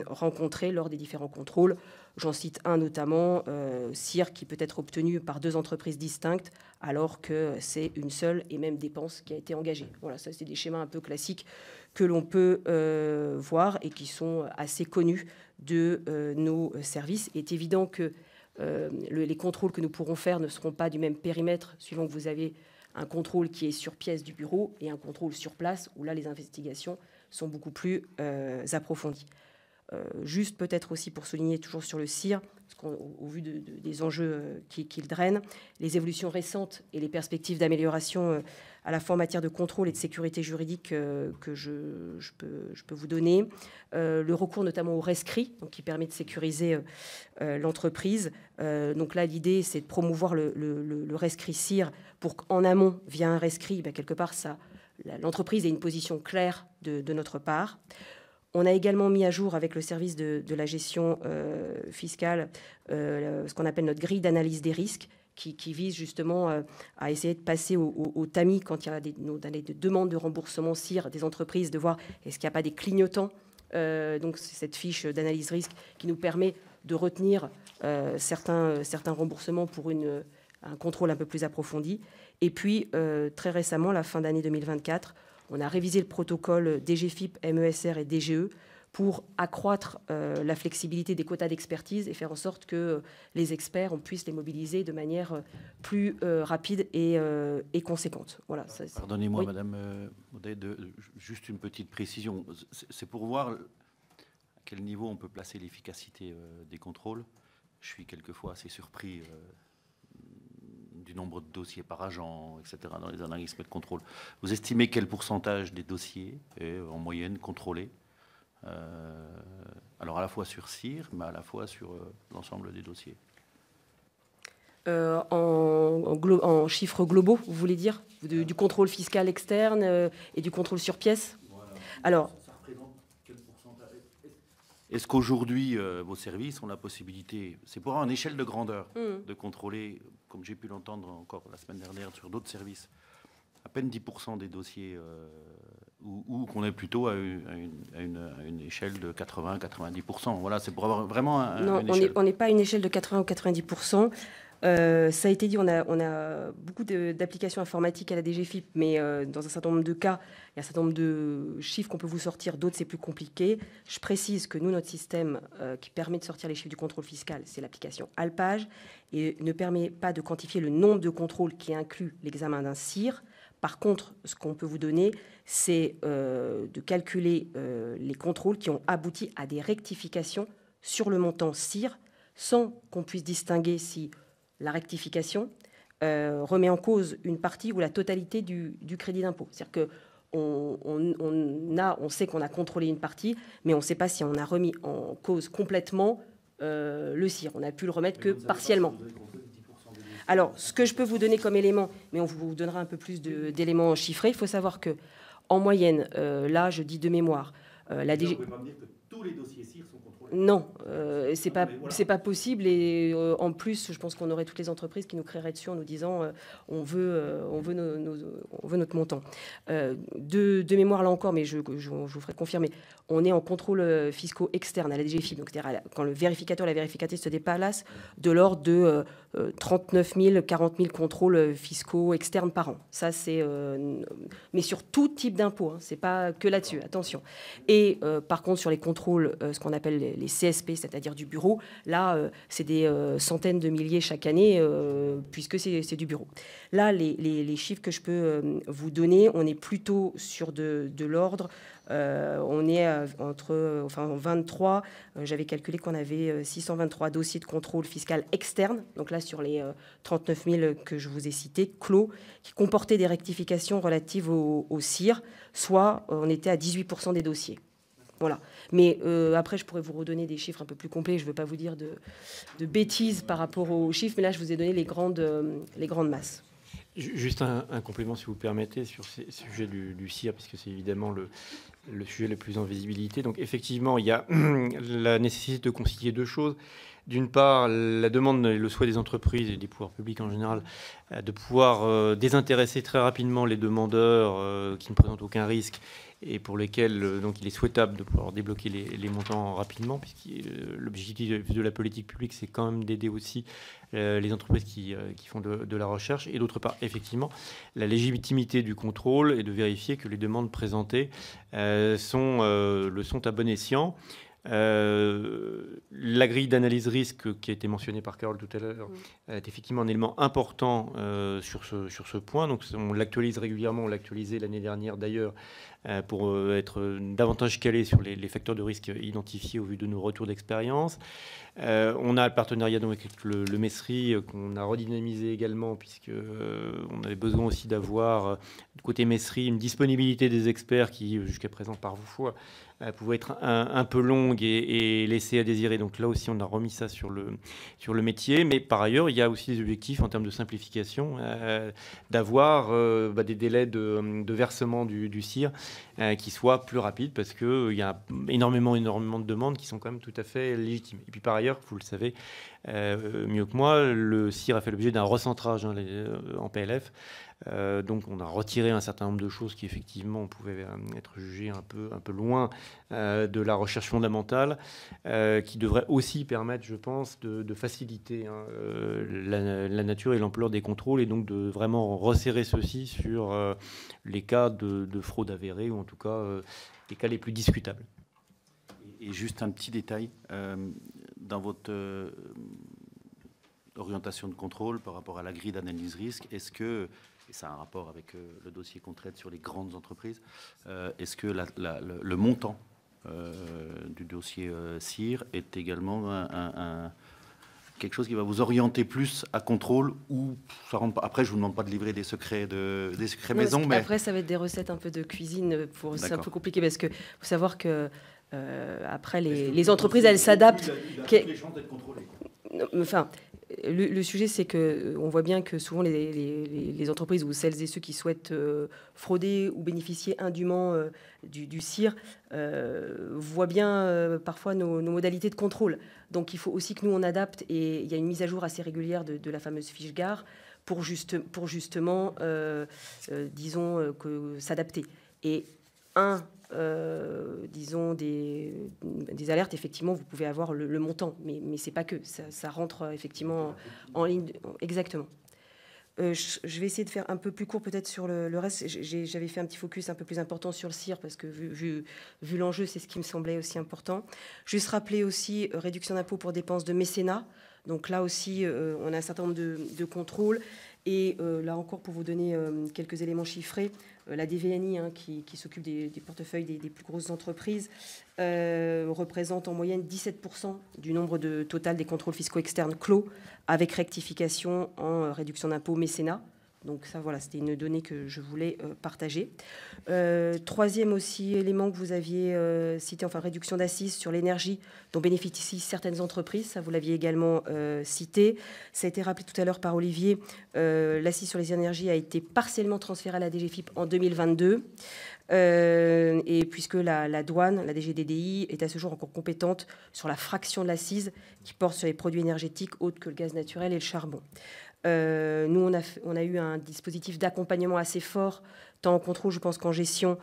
rencontrer lors des différents contrôles. J'en cite un notamment, CIR qui peut être obtenu par deux entreprises distinctes alors que c'est une seule et même dépense qui a été engagée. Voilà, ça c'est des schémas un peu classiques que l'on peut voir et qui sont assez connus de nos services. Il est évident que les contrôles que nous pourrons faire ne seront pas du même périmètre suivant que vous avez un contrôle qui est sur pièce du bureau et un contrôle sur place où là les investigations sont beaucoup plus approfondies. Juste peut-être aussi pour souligner toujours sur le CIR, parce qu'au vu des enjeux qu'il draine, les évolutions récentes et les perspectives d'amélioration à la fois en matière de contrôle et de sécurité juridique que je peux vous donner, le recours notamment au rescrit, donc qui permet de sécuriser l'entreprise. Donc là, l'idée, c'est de promouvoir le rescrit CIR pour qu'en amont, via un rescrit, quelque part, l'entreprise ait une position claire de notre part. On a également mis à jour avec le service de la gestion fiscale ce qu'on appelle notre grille d'analyse des risques qui vise justement à essayer de passer au tamis quand il y a des demandes de remboursement CIR des entreprises, de voir est-ce qu'il n'y a pas des clignotants. Donc c'est cette fiche d'analyse risque qui nous permet de retenir certains remboursements pour un contrôle un peu plus approfondi. Et puis très récemment, la fin d'année 2024, on a révisé le protocole DGFIP, MESR et DGE pour accroître la flexibilité des quotas d'expertise et faire en sorte que les experts, on puisse les mobiliser de manière plus rapide et conséquente. Voilà, Pardonnez-moi, oui. Madame Maudet, juste une petite précision. C'est pour voir à quel niveau on peut placer l'efficacité des contrôles. Je suis quelquefois assez surpris du nombre de dossiers par agent, etc., dans les analyses de contrôle. Vous estimez quel pourcentage des dossiers est en moyenne contrôlé alors à la fois sur CIR, mais à la fois sur l'ensemble des dossiers en chiffres globaux, vous voulez dire du contrôle fiscal externe et du contrôle sur pièce. Voilà. Alors, ça représente quel pourcentage? Est-ce qu'aujourd'hui, vos services ont la possibilité, c'est pour en échelle de grandeur, de contrôler, comme j'ai pu l'entendre encore la semaine dernière sur d'autres services, à peine 10% des dossiers, ou qu'on est plutôt à une échelle de 80-90%. Voilà, c'est pour avoir vraiment non, on n'est pas à une échelle de 80 ou 90%. Ça a été dit, on a beaucoup d'applications informatiques à la DGFiP, mais dans un certain nombre de cas, il y a un certain nombre de chiffres qu'on peut vous sortir, d'autres c'est plus compliqué. Je précise que nous, notre système qui permet de sortir les chiffres du contrôle fiscal, c'est l'application Alpage, et ne permet pas de quantifier le nombre de contrôles qui inclut l'examen d'un CIR. Par contre, ce qu'on peut vous donner, c'est de calculer les contrôles qui ont abouti à des rectifications sur le montant CIR, sans qu'on puisse distinguer si la rectification remet en cause une partie ou la totalité du crédit d'impôt. C'est-à-dire qu'on sait qu'on a contrôlé une partie, mais on ne sait pas si on a remis en cause complètement le CIR. On a pu le remettre que partiellement. Alors, ce que je peux vous donner comme élément, mais on vous donnera un peu plus d'éléments chiffrés, il faut savoir que, en moyenne, là, je dis de mémoire, la DG... Vous ne pouvez pas me dire que tous les dossiers CIR sont contrôlés? Non, c'est pas possible. Et en plus, je pense qu'on aurait toutes les entreprises qui nous crieraient dessus en nous disant on veut notre montant. De mémoire, là encore, mais je vous ferai confirmer, on est en contrôle fiscaux externe à la DGFiP. Donc, c'est-à-dire quand le vérificateur, la vérificatrice se déplace, de l'ordre de 39 000, 40 000 contrôles fiscaux externes par an. Ça, c'est... mais sur tout type d'impôt, hein, c'est pas que là-dessus, attention. Et par contre, sur les contrôles, ce qu'on appelle les CSP, c'est-à-dire du bureau, là, c'est des centaines de milliers chaque année, puisque c'est du bureau. Là, les chiffres que je peux vous donner, on est plutôt sur de l'ordre... on est entre 23, j'avais calculé qu'on avait 623 dossiers de contrôle fiscal externe, donc là sur les 39 000 que je vous ai cités, clos, qui comportaient des rectifications relatives au CIR, soit on était à 18% des dossiers. Voilà. Mais après, je pourrais vous redonner des chiffres un peu plus complets. Je ne veux pas vous dire de bêtises par rapport aux chiffres, mais là, je vous ai donné les grandes masses. Juste un complément, si vous permettez, sur ce sujet du CIR, puisque c'est évidemment le sujet le plus en visibilité. Donc, effectivement, il y a la nécessité de concilier deux choses. D'une part, la demande et le souhait des entreprises et des pouvoirs publics en général de pouvoir désintéresser très rapidement les demandeurs qui ne présentent aucun risque et pour lesquels donc, il est souhaitable de pouvoir débloquer les montants rapidement, puisque l'objectif de la politique publique, c'est quand même d'aider aussi les entreprises qui font de la recherche. Et d'autre part, effectivement, la légitimité du contrôle et de vérifier que les demandes présentées le sont à bon escient. La grille d'analyse risque qui a été mentionnée par Carole tout à l'heure est effectivement un élément important sur ce point. Donc on l'actualise régulièrement, on l'a actualisé l'année dernière d'ailleurs pour être davantage calé sur les facteurs de risque identifiés au vu de nos retours d'expérience. On a le partenariat donc avec le MESRI qu'on a redynamisé également puisqu'on avait besoin aussi d'avoir du côté MESRI une disponibilité des experts qui jusqu'à présent parfois pouvait être un peu longue et laisser à désirer. Donc là aussi, on a remis ça sur le métier. Mais par ailleurs, il y a aussi des objectifs en termes de simplification, d'avoir des délais de versement du CIR qui soient plus rapides parce qu'il y a énormément de demandes qui sont quand même tout à fait légitimes. Et puis par ailleurs, vous le savez mieux que moi, le CIR a fait l'objet d'un recentrage en PLF. Donc on a retiré un certain nombre de choses qui effectivement pouvaient être jugées un peu loin de la recherche fondamentale, qui devrait aussi permettre, je pense, de faciliter la nature et l'ampleur des contrôles et donc de vraiment resserrer ceci sur les cas de fraude avérée ou en tout cas les cas les plus discutables. Et juste un petit détail, dans votre orientation de contrôle par rapport à la grille d'analyse risque, est-ce que, et ça a un rapport avec le dossier qu'on traite sur les grandes entreprises, est-ce que le montant du dossier CIR est également quelque chose qui va vous orienter plus à contrôle ou ça rentre pas. Après, je vous demande pas de livrer des secrets maison, mais après ça va être des recettes un peu de cuisine. C'est un peu compliqué parce que faut savoir que après les entreprises elles s'adaptent. Les chances d'être contrôlées. Enfin, le sujet, c'est qu'on voit bien que souvent les entreprises ou celles et ceux qui souhaitent frauder ou bénéficier indûment du CIR voient bien parfois nos modalités de contrôle. Donc il faut aussi que nous on adapte et il y a une mise à jour assez régulière de la fameuse fiche gare pour justement, disons, s'adapter. Et disons, des alertes, effectivement, vous pouvez avoir le montant, mais c'est pas que. Ça rentre effectivement en ligne. Exactement. Je vais essayer de faire un peu plus court peut-être sur le reste. J'avais fait un petit focus un peu plus important sur le CIR parce que vu l'enjeu, c'est ce qui me semblait aussi important. Juste rappeler aussi réduction d'impôts pour dépenses de mécénat. Donc là aussi, on a un certain nombre de contrôles. Et là encore, pour vous donner quelques éléments chiffrés, la DVNI, qui s'occupe des portefeuilles des plus grosses entreprises, représente en moyenne 17% du nombre total des contrôles fiscaux externes clos, avec rectification en réduction d'impôts mécénat. Donc ça, voilà, c'était une donnée que je voulais partager. Troisième aussi élément que vous aviez cité, enfin réduction d'assises sur l'énergie dont bénéficient certaines entreprises, ça vous l'aviez également cité. Ça a été rappelé tout à l'heure par Olivier, l'assise sur les énergies a été partiellement transférée à la DGFiP en 2022. Et puisque la douane, la DGDDI, est à ce jour encore compétente sur la fraction de l'assise qui porte sur les produits énergétiques autres que le gaz naturel et le charbon. Nous, on a eu un dispositif d'accompagnement assez fort, tant en contrôle, je pense qu'en gestion,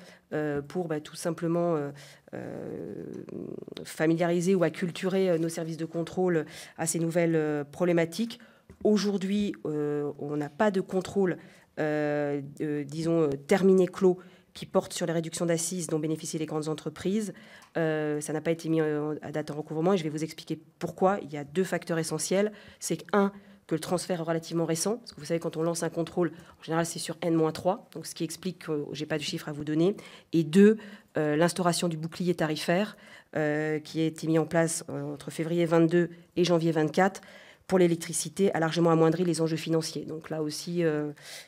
pour tout simplement familiariser ou acculturer nos services de contrôle à ces nouvelles problématiques. Aujourd'hui, on n'a pas de contrôle, disons, terminé clos, qui porte sur les réductions d'assises dont bénéficient les grandes entreprises. Ça n'a pas été mis à date en recouvrement et je vais vous expliquer pourquoi. Il y a deux facteurs essentiels. C'est que le transfert est relativement récent, parce que vous savez, quand on lance un contrôle, en général, c'est sur N-3, donc ce qui explique que je n'ai pas de chiffre à vous donner. Et deux, l'instauration du bouclier tarifaire qui a été mis en place entre février 22 et janvier 24 pour l'électricité a largement amoindri les enjeux financiers. Donc là aussi,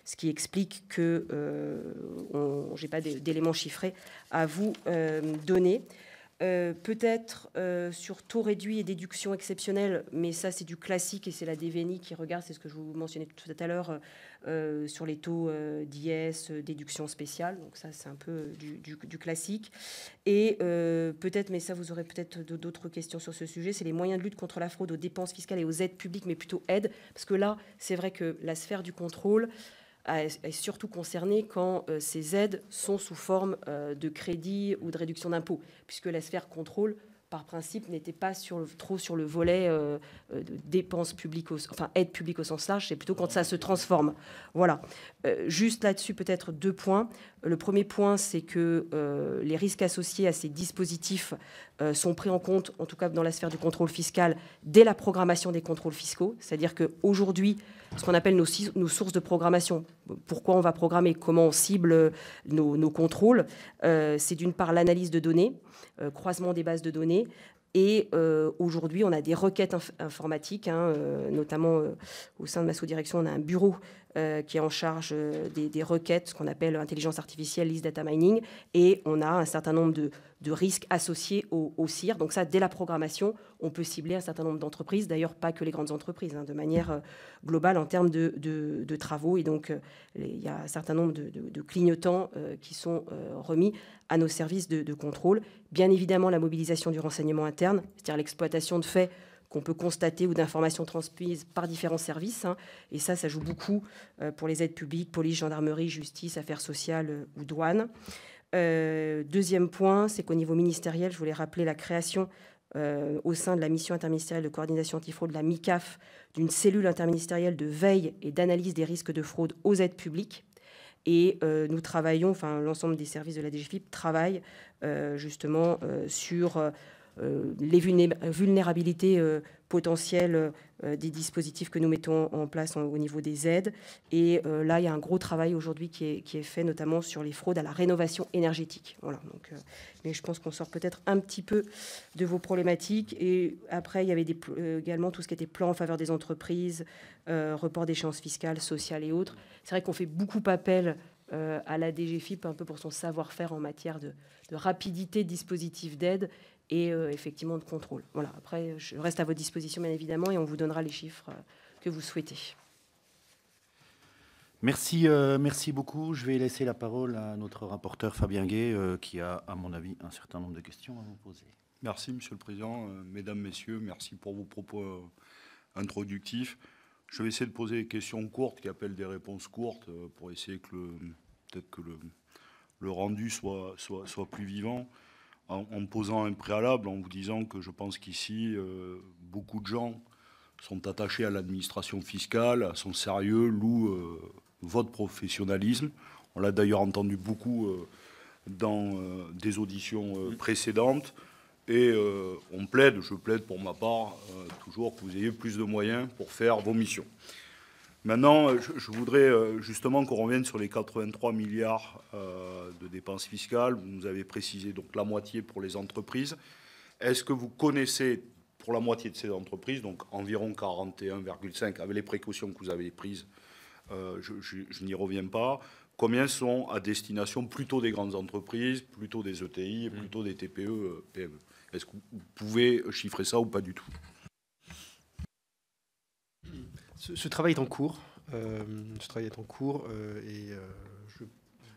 ce qui explique que je n'ai pas d'éléments chiffrés à vous donner. Peut-être sur taux réduit et déduction exceptionnelle, mais ça c'est du classique et c'est la DVNI qui regarde, c'est ce que je vous mentionnais tout à l'heure, sur les taux d'IS, déduction spéciale, donc ça c'est un peu du classique. Et peut-être, mais ça vous aurez peut-être d'autres questions sur ce sujet, c'est les moyens de lutte contre la fraude aux dépenses fiscales et aux aides publiques, mais plutôt aides, parce que là c'est vrai que la sphère du contrôle est surtout concernée quand ces aides sont sous forme de crédit ou de réduction d'impôts, puisque la sphère contrôle, par principe, n'était pas trop sur le volet de dépenses publiques, enfin aides publiques au sens large, c'est plutôt quand ça se transforme. Voilà. Juste là-dessus, peut-être deux points. Le premier point, c'est que les risques associés à ces dispositifs sont pris en compte, en tout cas dans la sphère du contrôle fiscal, dès la programmation des contrôles fiscaux. C'est-à-dire qu'aujourd'hui, ce qu'on appelle nos sources de programmation, pourquoi on va programmer, comment on cible nos contrôles, c'est d'une part l'analyse de données, croisement des bases de données, et aujourd'hui, on a des requêtes informatiques, notamment au sein de ma sous-direction, on a un bureau qui est en charge des requêtes, ce qu'on appelle intelligence artificielle, list data mining, et on a un certain nombre de risques associés au CIR. Donc ça, dès la programmation, on peut cibler un certain nombre d'entreprises, d'ailleurs pas que les grandes entreprises, de manière globale en termes de travaux. Et donc, il y a un certain nombre de clignotants qui sont remis à nos services de contrôle. Bien évidemment, la mobilisation du renseignement interne, c'est-à-dire l'exploitation de faits qu'on peut constater ou d'informations transmises par différents services. Et ça joue beaucoup pour les aides publiques, police, gendarmerie, justice, affaires sociales ou douane. Deuxième point, c'est qu'au niveau ministériel, je voulais rappeler la création au sein de la mission interministérielle de coordination antifraude, la MICAF, d'une cellule interministérielle de veille et d'analyse des risques de fraude aux aides publiques. Et nous travaillons, enfin l'ensemble des services de la DGFiP travaillent justement sur les vulnérabilités potentielles des dispositifs que nous mettons en place au niveau des aides. Et là, il y a un gros travail aujourd'hui qui est fait, notamment sur les fraudes à la rénovation énergétique. Voilà, donc, mais je pense qu'on sort peut-être un petit peu de vos problématiques. Et après, il y avait également tout ce qui était plan en faveur des entreprises, report d'échéances fiscales, sociales et autres. C'est vrai qu'on fait beaucoup appel à la DGFiP un peu pour son savoir-faire en matière de rapidité de dispositifs d'aide et effectivement de contrôle. Voilà. Après, je reste à votre disposition, bien évidemment, et on vous donnera les chiffres que vous souhaitez. Merci, merci beaucoup. Je vais laisser la parole à notre rapporteur Fabien Gay, qui a, à mon avis, un certain nombre de questions à vous poser. Merci, Monsieur le Président. Mesdames, Messieurs, merci pour vos propos introductifs. Je vais essayer de poser des questions courtes qui appellent des réponses courtes pour essayer que peut-être que le rendu soit plus vivant, en posant un préalable, en vous disant que je pense qu'ici, beaucoup de gens sont attachés à l'administration fiscale, à son sérieux, louent votre professionnalisme. On l'a d'ailleurs entendu beaucoup dans des auditions précédentes. Et je plaide pour ma part, toujours que vous ayez plus de moyens pour faire vos missions. Maintenant, je voudrais justement qu'on revienne sur les 83 milliards de dépenses fiscales. Vous nous avez précisé donc la moitié pour les entreprises. Est-ce que vous connaissez, pour la moitié de ces entreprises, donc environ 41,5, avec les précautions que vous avez prises, je n'y reviens pas, combien sont à destination plutôt des grandes entreprises, plutôt des ETI, et plutôt des TPE, PME? Est-ce que vous pouvez chiffrer ça ou pas du tout? Ce travail est en cours.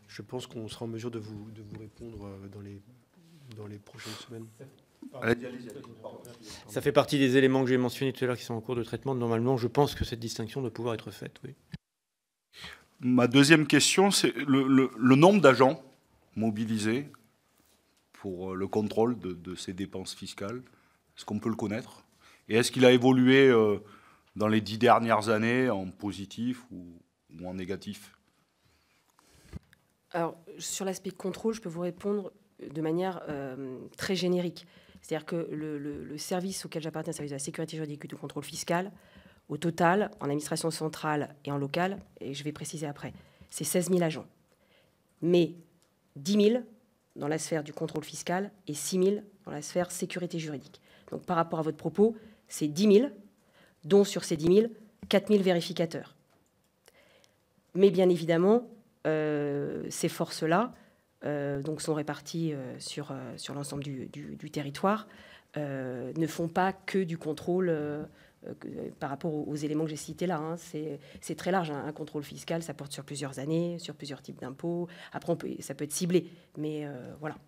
Je pense qu'on sera en mesure de vous répondre dans les prochaines semaines. Ça fait partie des éléments que j'ai mentionnés tout à l'heure qui sont en cours de traitement. Normalement, je pense que cette distinction doit pouvoir être faite. Oui. Ma deuxième question, c'est le nombre d'agents mobilisés pour le contrôle de ces dépenses fiscales. Est-ce qu'on peut le connaître? Et est-ce qu'il a évolué dans les 10 dernières années en positif ou en négatif? Alors, sur l'aspect contrôle, je peux vous répondre de manière très générique. C'est-à-dire que le service auquel j'appartiens, le service de la sécurité juridique et du contrôle fiscal, au total, en administration centrale et en local, et je vais préciser après, c'est 16 000 agents. Mais 10 000 dans la sphère du contrôle fiscal et 6 000 dans la sphère sécurité juridique. Donc par rapport à votre propos, c'est 10 000, dont sur ces 10 000, 4 000 vérificateurs. Mais bien évidemment, ces forces-là donc sont réparties sur l'ensemble du territoire, ne font pas que du contrôle par rapport aux éléments que j'ai cités là. Hein. C'est très large. Hein. Un contrôle fiscal, ça porte sur plusieurs années, sur plusieurs types d'impôts. Après, ça peut être ciblé. Mais voilà,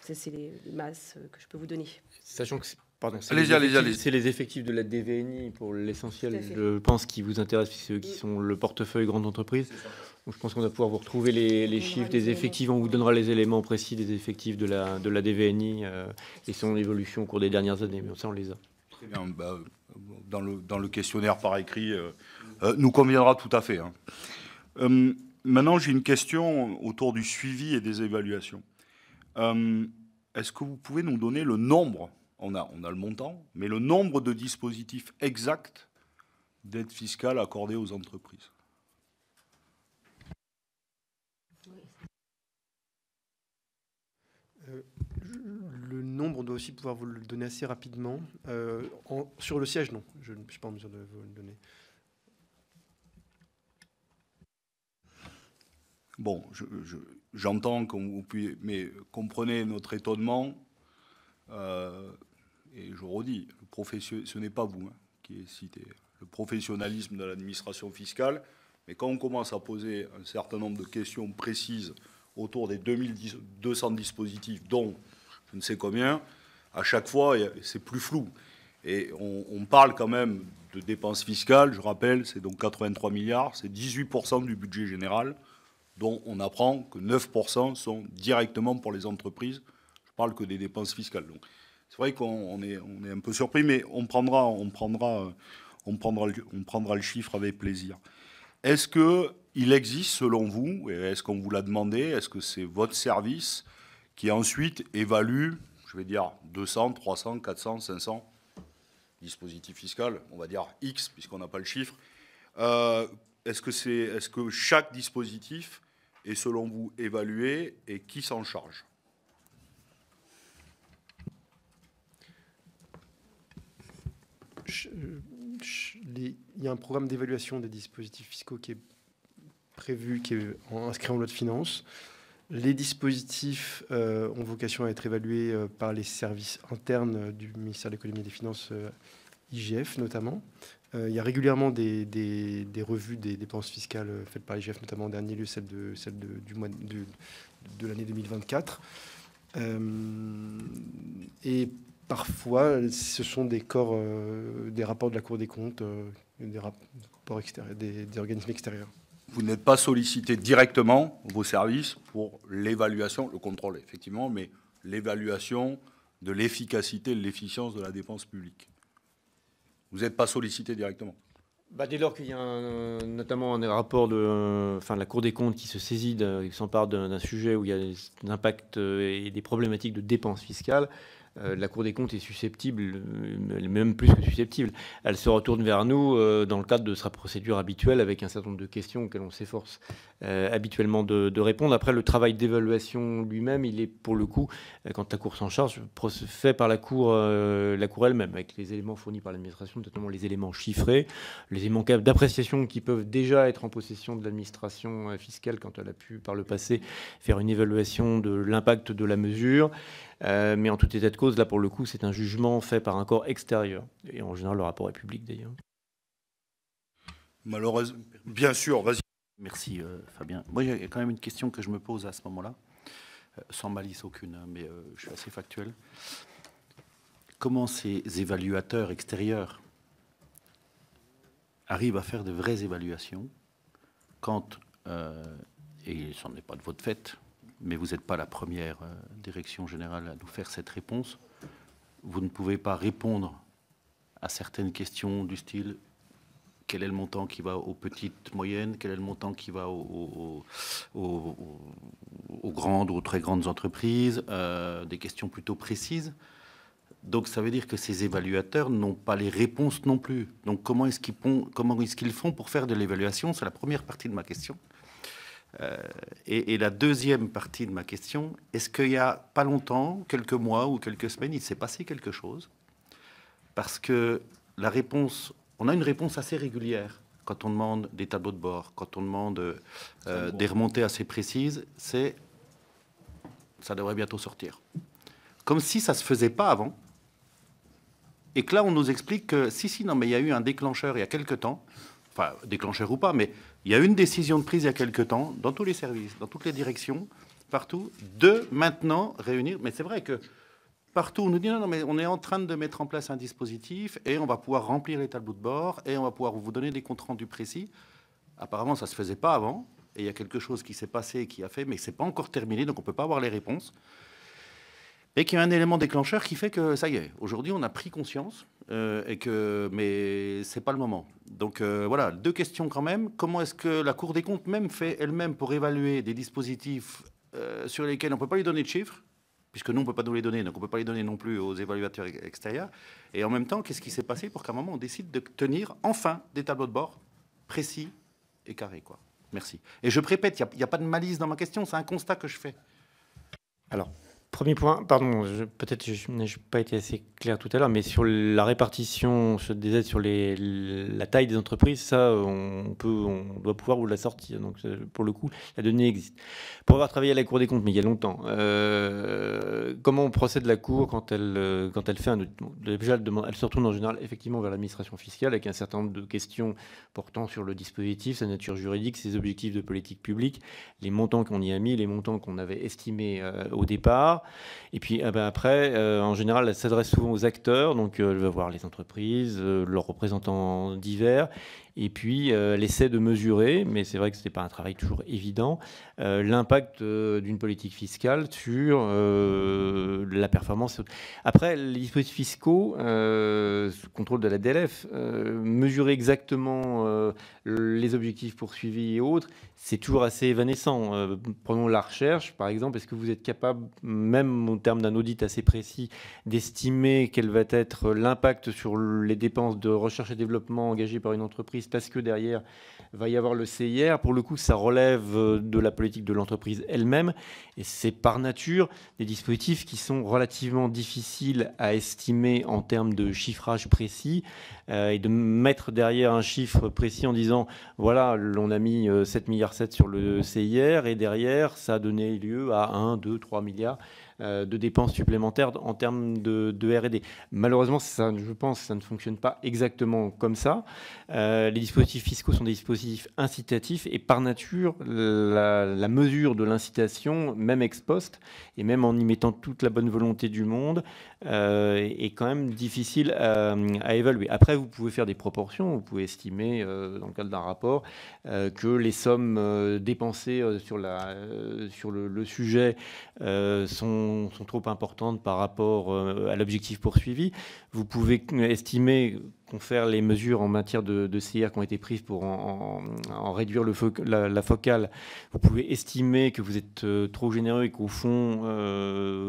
c'est les masses que je peux vous donner. Sachant que allez-y. C'est les effectifs de la DVNI pour l'essentiel, je pense, qui vous intéressent, ceux qui sont le portefeuille grande entreprise. Donc, je pense qu'on va pouvoir vous retrouver les chiffres des effectifs. On vous donnera les éléments précis des effectifs de la DVNI et son évolution au cours des dernières années. Mais ça, on les a. Très bien. Bah, dans le questionnaire par écrit, nous conviendra tout à fait. Hein. Maintenant, j'ai une question autour du suivi et des évaluations. Est-ce que vous pouvez nous donner le nombre, on a le montant, mais le nombre de dispositifs exacts d'aide fiscale accordés aux entreprises? Le nombre, on doit aussi pouvoir vous le donner assez rapidement. Sur le siège, non. Je ne suis pas en mesure de vous le donner. Bon, j'entends mais comprenez notre étonnement. Et je redis, ce n'est pas vous qui est cité. Le professionnalisme de l'administration fiscale. Mais quand on commence à poser un certain nombre de questions précises autour des 2200 dispositifs, dont je ne sais combien, à chaque fois, c'est plus flou. Et on parle quand même de dépenses fiscales, je rappelle, c'est donc 83 milliards, c'est 18% du budget général, dont on apprend que 9% sont directement pour les entreprises. Je parle que des dépenses fiscales. Donc, c'est vrai qu'on est un peu surpris, mais on prendra le chiffre avec plaisir. Est-ce qu'il existe, selon vous, et est-ce qu'on vous l'a demandé, est-ce que c'est votre service qui ensuite évalue, je vais dire 200, 300, 400, 500 dispositifs fiscaux, on va dire X, puisqu'on n'a pas le chiffre. Est-ce que chaque dispositif est, selon vous, évalué et qui s'en charge? Il y a un programme d'évaluation des dispositifs fiscaux qui est prévu, qui est inscrit en loi de finances. Les dispositifs ont vocation à être évalués par les services internes du ministère de l'économie et des finances, IGF notamment. Il y a régulièrement des revues des dépenses fiscales faites par l'IGF, notamment en dernier lieu celle de l'année 2024. Et parfois, ce sont des rapports de la Cour des comptes, des rapports extérieurs, des organismes extérieurs. Vous n'êtes pas sollicité directement, vos services, pour l'évaluation, le contrôle effectivement, mais l'évaluation de l'efficacité et de l'efficience de la dépense publique. Vous n'êtes pas sollicité directement. Dès lors qu'il y a notamment un rapport de la Cour des comptes qui se saisit, qui s'empare d'un sujet où il y a des impacts et des problématiques de dépenses fiscales, la Cour des comptes est susceptible, même plus que susceptible, elle se retourne vers nous dans le cadre de sa procédure habituelle avec un certain nombre de questions auxquelles on s'efforce habituellement de répondre. Après, le travail d'évaluation lui-même, il est pour le coup, quand la Cour s'en charge, fait par la Cour elle-même, avec les éléments fournis par l'administration, notamment les éléments chiffrés, les éléments d'appréciation qui peuvent déjà être en possession de l'administration fiscale quand elle a pu, par le passé, faire une évaluation de l'impact de la mesure. Mais en tout état de cause, là, pour le coup, c'est un jugement fait par un corps extérieur. Et en général, le rapport est public, d'ailleurs. Malheureusement, bien sûr, vas-y. Merci, Fabien. Moi, il y a quand même une question que je me pose à ce moment-là, sans malice aucune, hein, mais je suis assez factuel. Comment ces évaluateurs extérieurs arrivent à faire de vraies évaluations quand, et ce n'est pas de votre fait, mais vous n'êtes pas la première direction générale à nous faire cette réponse, vous ne pouvez pas répondre à certaines questions du style quel est le montant qui va aux petites, moyennes, quel est le montant qui va aux grandes ou aux très grandes entreprises, des questions plutôt précises. Donc ça veut dire que ces évaluateurs n'ont pas les réponses non plus. Donc comment est-ce qu'ils font pour faire de l'évaluation? C'est la première partie de ma question. Et la deuxième partie de ma question, est-ce qu'il n'y a pas longtemps, quelques mois ou quelques semaines, il s'est passé quelque chose? Parce que la réponse, on a une réponse assez régulière quand on demande des tableaux de bord, quand on demande des remontées assez précises, c'est ça devrait bientôt sortir. Comme si ça ne se faisait pas avant. Et que là, on nous explique que non, mais il y a eu un déclencheur il y a quelque temps, enfin, déclencheur ou pas, mais il y a eu une décision de prise il y a quelque temps, dans tous les services, dans toutes les directions, partout, de maintenant réunir. Mais c'est vrai que partout, on nous dit non, mais on est en train de mettre en place un dispositif et on va pouvoir remplir les tableaux de bord et on va pouvoir vous donner des comptes rendus précis. Apparemment, ça ne se faisait pas avant. Et il y a quelque chose qui s'est passé et qui a fait, mais ce n'est pas encore terminé, donc on ne peut pas avoir les réponses. Et qu'il y a un élément déclencheur qui fait que ça y est, aujourd'hui on a pris conscience, mais ce n'est pas le moment. Donc voilà, deux questions quand même. Comment est-ce que la Cour des comptes même fait elle-même pour évaluer des dispositifs sur lesquels on ne peut pas lui donner de chiffres, puisque nous on ne peut pas nous les donner, donc on ne peut pas les donner non plus aux évaluateurs extérieurs. Et en même temps, qu'est-ce qui s'est passé pour qu'à un moment on décide de tenir enfin des tableaux de bord précis et carrés, quoi. Merci. Et je répète, il n'y a pas de malice dans ma question, c'est un constat que je fais. Alors, premier point, pardon, peut-être que je n'ai pas été assez clair tout à l'heure, mais sur la répartition des aides sur la taille des entreprises, ça, on doit pouvoir vous la sortir. Donc, pour le coup, la donnée existe. Pour avoir travaillé à la Cour des comptes, mais il y a longtemps, comment on procède la Cour quand elle fait un audit? Déjà, elle se retourne en général effectivement vers l'administration fiscale avec un certain nombre de questions portant sur le dispositif, sa nature juridique, ses objectifs de politique publique, les montants qu'on y a mis, les montants qu'on avait estimés au départ. Et puis après, en général, elle s'adresse souvent aux acteurs, donc elle va voir les entreprises, leurs représentants divers, et puis elle essaie de mesurer, mais c'est vrai que ce n'est pas un travail toujours évident, l'impact d'une politique fiscale sur la performance. Après, les dispositifs fiscaux, sous contrôle de la DLF, mesurer exactement les objectifs poursuivis et autres, c'est toujours assez évanescent. Prenons la recherche, par exemple. Est-ce que vous êtes capable, même au terme d'un audit assez précis, d'estimer quel va être l'impact sur les dépenses de recherche et développement engagées par une entreprise, parce que derrière va y avoir le CIR? Pour le coup, ça relève de la politique de l'entreprise elle-même, et c'est par nature des dispositifs qui sont relativement difficiles à estimer en termes de chiffrage précis, et de mettre derrière un chiffre précis en disant voilà, on a mis 7,7 milliards sur le CIR et derrière ça a donné lieu à 1, 2, 3 milliards. de dépenses supplémentaires en termes de R&D. Malheureusement, ça, je pense que ça ne fonctionne pas exactement comme ça. Les dispositifs fiscaux sont des dispositifs incitatifs et par nature, la mesure de l'incitation, même ex post, et même en y mettant toute la bonne volonté du monde, est quand même difficile à évaluer. Après, vous pouvez faire des proportions, vous pouvez estimer, dans le cadre d'un rapport, que les sommes dépensées sur le sujet sont trop importantes par rapport à l'objectif poursuivi. Vous pouvez estimer confère les mesures en matière de CIR qui ont été prises pour en réduire la focale. Vous pouvez estimer que vous êtes trop généreux et qu'au fond,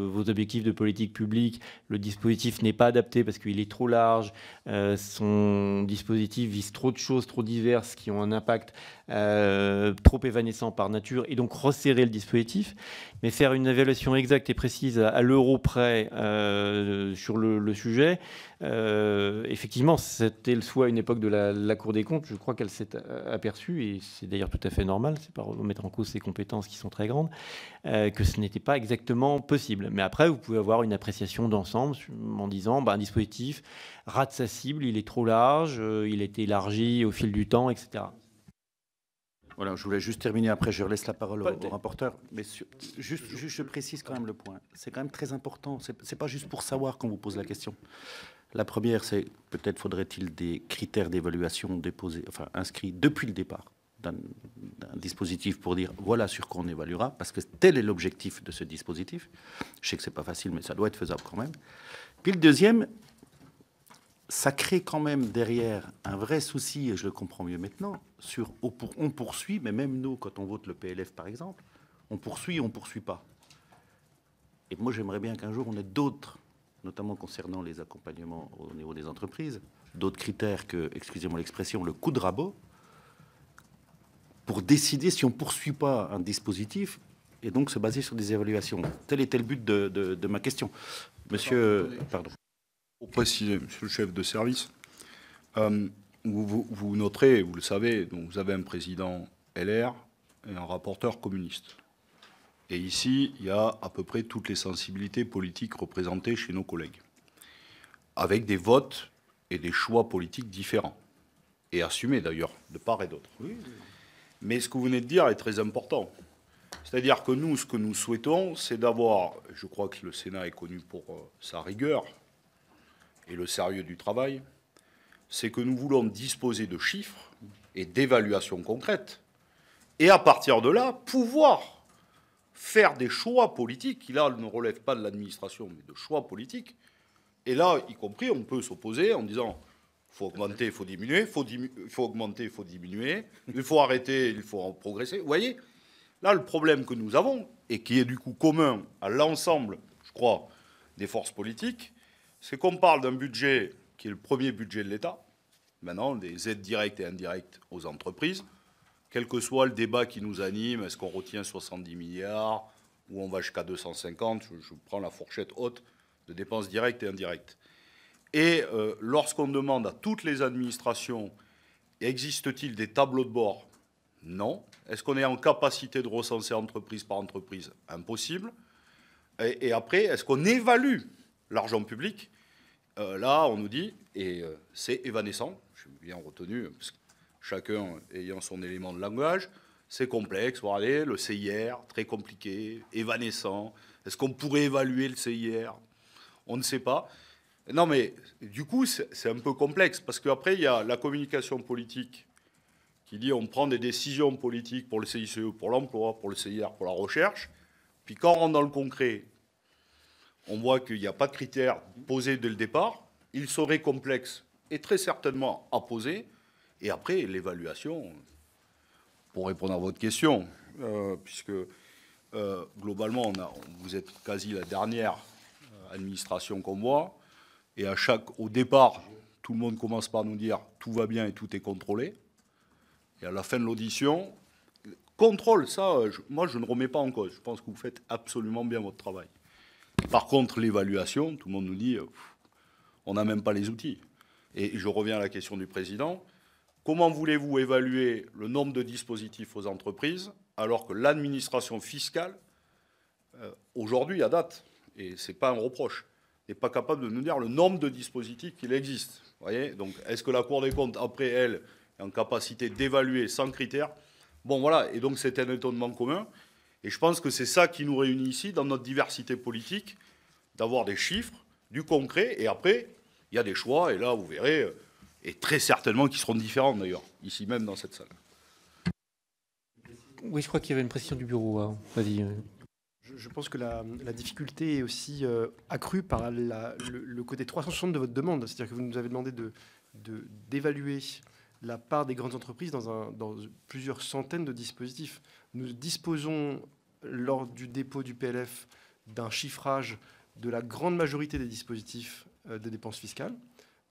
vos objectifs de politique publique, le dispositif n'est pas adapté parce qu'il est trop large, son dispositif vise trop de choses, trop diverses qui ont un impact trop évanescent par nature et donc resserrer le dispositif. Mais faire une évaluation exacte et précise à l'euro près sur le sujet, effectivement, c'était le souhait à une époque de la Cour des comptes. Je crois qu'elle s'est aperçue, et c'est d'ailleurs tout à fait normal, c'est pas remettre en cause ses compétences qui sont très grandes, que ce n'était pas exactement possible. Mais après, vous pouvez avoir une appréciation d'ensemble en disant un dispositif rate sa cible, il est trop large, il a été élargi au fil du temps, etc. Voilà, je voulais juste terminer, après je laisse la parole au rapporteur. Mais juste, je précise quand même le point. C'est quand même très important. C'est pas juste pour savoir qu'on vous pose la question. La première, c'est peut-être faudrait-il des critères d'évaluation inscrits depuis le départ d'un dispositif pour dire voilà sur quoi on évaluera, parce que tel est l'objectif de ce dispositif. Je sais que c'est pas facile, mais ça doit être faisable quand même. Puis le deuxième, ça crée quand même derrière un vrai souci, et je le comprends mieux maintenant, sur on poursuit, mais même nous, quand on vote le PLF par exemple, on poursuit ou on ne poursuit pas. Et moi j'aimerais bien qu'un jour on ait d'autres, notamment concernant les accompagnements au niveau des entreprises, d'autres critères que, excusez-moi l'expression, le coup de rabot, pour décider si on ne poursuit pas un dispositif, et donc se baser sur des évaluations. Tel était le but de ma question. Monsieur... Pardon. Pour préciser, monsieur le chef de service, vous noterez, vous le savez, donc vous avez un président LR et un rapporteur communiste. Et ici, il y a à peu près toutes les sensibilités politiques représentées chez nos collègues, avec des votes et des choix politiques différents, et assumés d'ailleurs, de part et d'autre. Oui. Mais ce que vous venez de dire est très important. C'est-à-dire que nous, ce que nous souhaitons, c'est d'avoir, je crois que le Sénat est connu pour sa rigueur, et le sérieux du travail, c'est que nous voulons disposer de chiffres et d'évaluations concrètes, et à partir de là, pouvoir faire des choix politiques, qui là ne relèvent pas de l'administration, mais de choix politiques. Et là, y compris, on peut s'opposer en disant il faut augmenter, il faut diminuer, il faut augmenter, il faut diminuer, il faut arrêter, il faut en progresser. Vous voyez, là, le problème que nous avons, et qui est du coup commun à l'ensemble, je crois, des forces politiques, c'est qu'on parle d'un budget qui est le premier budget de l'État, maintenant, des aides directes et indirectes aux entreprises, quel que soit le débat qui nous anime, est-ce qu'on retient 70 milliards ou on va jusqu'à 250, je prends la fourchette haute de dépenses directes et indirectes. Et lorsqu'on demande à toutes les administrations, existe-t-il des tableaux de bord? Non. Est-ce qu'on est en capacité de recenser entreprise par entreprise? Impossible. Et après, est-ce qu'on évalue l'argent public? Là, on nous dit, et c'est évanescent, j'ai bien retenu, parce que chacun ayant son élément de langage, c'est complexe. Regardez, le CIR, très compliqué, évanescent. Est-ce qu'on pourrait évaluer le CIR? On ne sait pas. Non, mais du coup, c'est un peu complexe, parce qu'après, il y a la communication politique qui dit on prend des décisions politiques pour le CICE, pour l'emploi, pour le CIR, pour la recherche. Puis quand on rentre dans le concret, on voit qu'il n'y a pas de critères posés dès le départ. Il serait complexe et très certainement à poser. Et après, l'évaluation, pour répondre à votre question, puisque globalement, vous êtes quasi la dernière administration qu'on voit. Et au départ, tout le monde commence par nous dire tout va bien et tout est contrôlé. Et à la fin de l'audition, contrôle, ça, moi, je ne remets pas en cause. Je pense que vous faites absolument bien votre travail. Par contre, l'évaluation, tout le monde nous dit on n'a même pas les outils. Et je reviens à la question du président. Comment voulez-vous évaluer le nombre de dispositifs aux entreprises alors que l'administration fiscale, aujourd'hui, à date, et ce n'est pas un reproche, n'est pas capable de nous dire le nombre de dispositifs qu'il existe. Vous voyez, donc, est-ce que la Cour des comptes, après, elle, est en capacité d'évaluer sans critères? Bon, voilà, et donc c'est un étonnement commun. Et je pense que c'est ça qui nous réunit ici, dans notre diversité politique, d'avoir des chiffres, du concret, et après, il y a des choix, et là, vous verrez, et très certainement qui seront différents, d'ailleurs, ici même, dans cette salle. Oui, je crois qu'il y avait une précision du bureau. Hein. Vas-y. Je pense que la difficulté est aussi accrue par le côté 360 de votre demande. C'est-à-dire que vous nous avez demandé d'évaluer la part des grandes entreprises dans plusieurs centaines de dispositifs. Nous disposons, lors du dépôt du PLF, d'un chiffrage de la grande majorité des dispositifs de dépenses fiscales.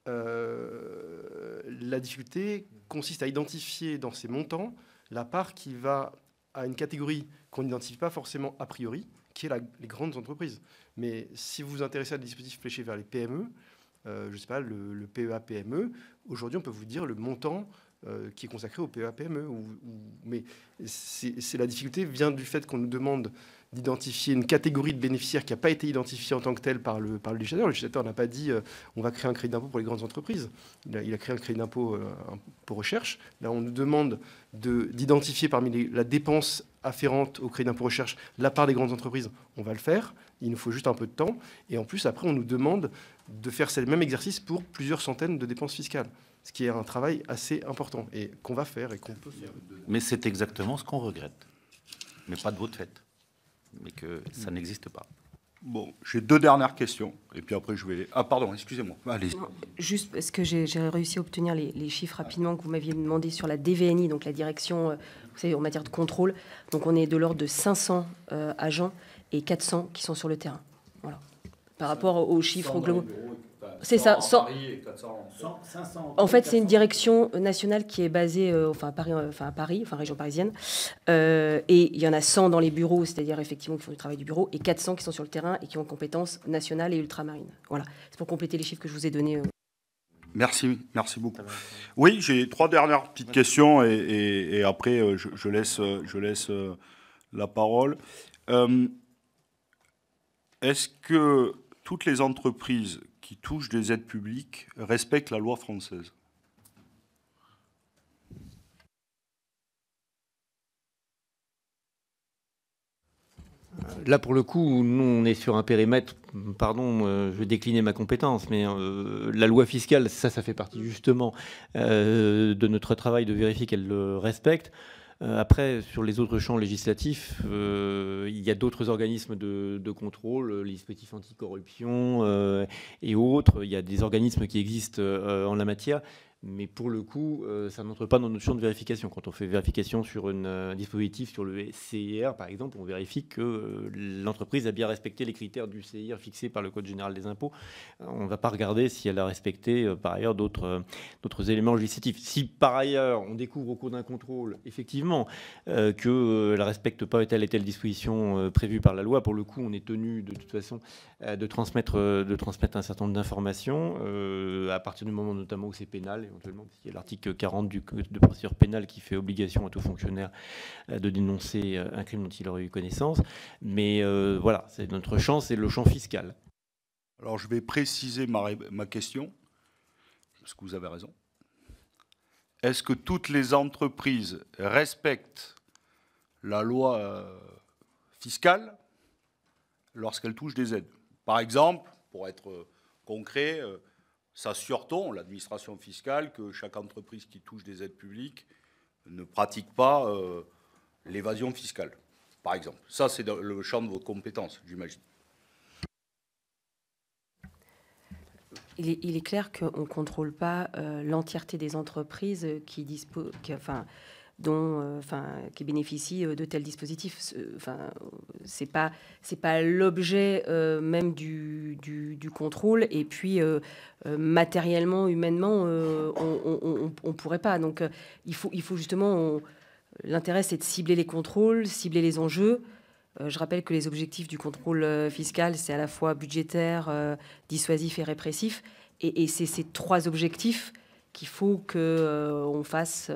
La difficulté consiste à identifier dans ces montants la part qui va à une catégorie qu'on n'identifie pas forcément a priori, qui est les grandes entreprises. Mais si vous vous intéressez à des dispositifs fléchés vers les PME, je ne sais pas, le PEA-PME, aujourd'hui, on peut vous dire le montant qui est consacré au PEA-PME. Mais la difficulté vient du fait qu'on nous demande d'identifier une catégorie de bénéficiaires qui n'a pas été identifiée en tant que telle par le législateur. Le législateur n'a pas dit on va créer un crédit d'impôt pour les grandes entreprises. Il a créé un crédit d'impôt pour recherche. Là, on nous demande d'identifier parmi la dépense afférente au crédit d'impôt recherche la part des grandes entreprises. On va le faire. Il nous faut juste un peu de temps. Et en plus, après, on nous demande de faire ce même exercice pour plusieurs centaines de dépenses fiscales. Ce qui est un travail assez important et qu'on va faire et qu'on peut faire. Mais c'est exactement ce qu'on regrette. Mais pas de votre fait. Mais que ça n'existe pas. Bon, j'ai 2 dernières questions, et puis après je vais... Ah pardon, excusez-moi. Allez. Juste parce que j'ai réussi à obtenir les chiffres rapidement que vous m'aviez demandé sur la DVNI, donc la direction, vous savez, en matière de contrôle. Donc on est de l'ordre de 500 agents et 400 qui sont sur le terrain. Voilà. Par rapport aux chiffres globaux. C'est ça. 500. En fait, c'est une direction nationale qui est basée à Paris, région parisienne. Et il y en a 100 dans les bureaux, c'est-à-dire effectivement qui font du travail du bureau, et 400 qui sont sur le terrain et qui ont compétences nationales et ultramarines. Voilà. C'est pour compléter les chiffres que je vous ai donnés. Merci beaucoup. Oui, j'ai 3 dernières petites questions et après je laisse la parole. Est-ce que toutes les entreprises qui touchent des aides publiques respectent la loi française? Là, pour le coup, nous, on est sur un périmètre, pardon, je vais décliner ma compétence, mais la loi fiscale, ça fait partie justement de notre travail de vérifier qu'elle le respecte. Après, sur les autres champs législatifs, il y a d'autres organismes de contrôle, les dispositifs anticorruption et autres. Il y a des organismes qui existent en la matière. Mais pour le coup, ça n'entre pas dans notre champ de vérification. Quand on fait vérification sur un dispositif, sur le CIR, par exemple, on vérifie que l'entreprise a bien respecté les critères du CIR fixés par le Code général des impôts. On ne va pas regarder si elle a respecté, par ailleurs, d'autres éléments législatifs. Si, par ailleurs, on découvre au cours d'un contrôle, effectivement, qu'elle ne respecte pas telle et telle disposition prévue par la loi, pour le coup, on est tenu, de toute façon, de transmettre un certain nombre d'informations, à partir du moment, notamment, où c'est pénal, éventuellement, parce qu'il y a l'article 40 du Code de procédure pénale qui fait obligation à tout fonctionnaire de dénoncer un crime dont il aurait eu connaissance. Mais voilà, c'est notre champ, c'est le champ fiscal. Alors je vais préciser ma question, parce que vous avez raison. Est-ce que toutes les entreprises respectent la loi fiscale lorsqu'elles touchent des aides? Par exemple, pour être concret, s'assure-t-on, l'administration fiscale, que chaque entreprise qui touche des aides publiques ne pratique pas l'évasion fiscale, par exemple? Ça, c'est dans le champ de vos compétences, j'imagine. Il est clair qu'on ne contrôle pas l'entièreté des entreprises qui bénéficient de tels dispositifs. C'est pas l'objet même du contrôle. Et puis matériellement, humainement, on pourrait pas. Donc il faut justement. L'intérêt, c'est de cibler les contrôles, cibler les enjeux. Je rappelle que les objectifs du contrôle fiscal, c'est à la fois budgétaire, dissuasif et répressif. Et c'est ces 3 objectifs qu'il faut qu'on fasse,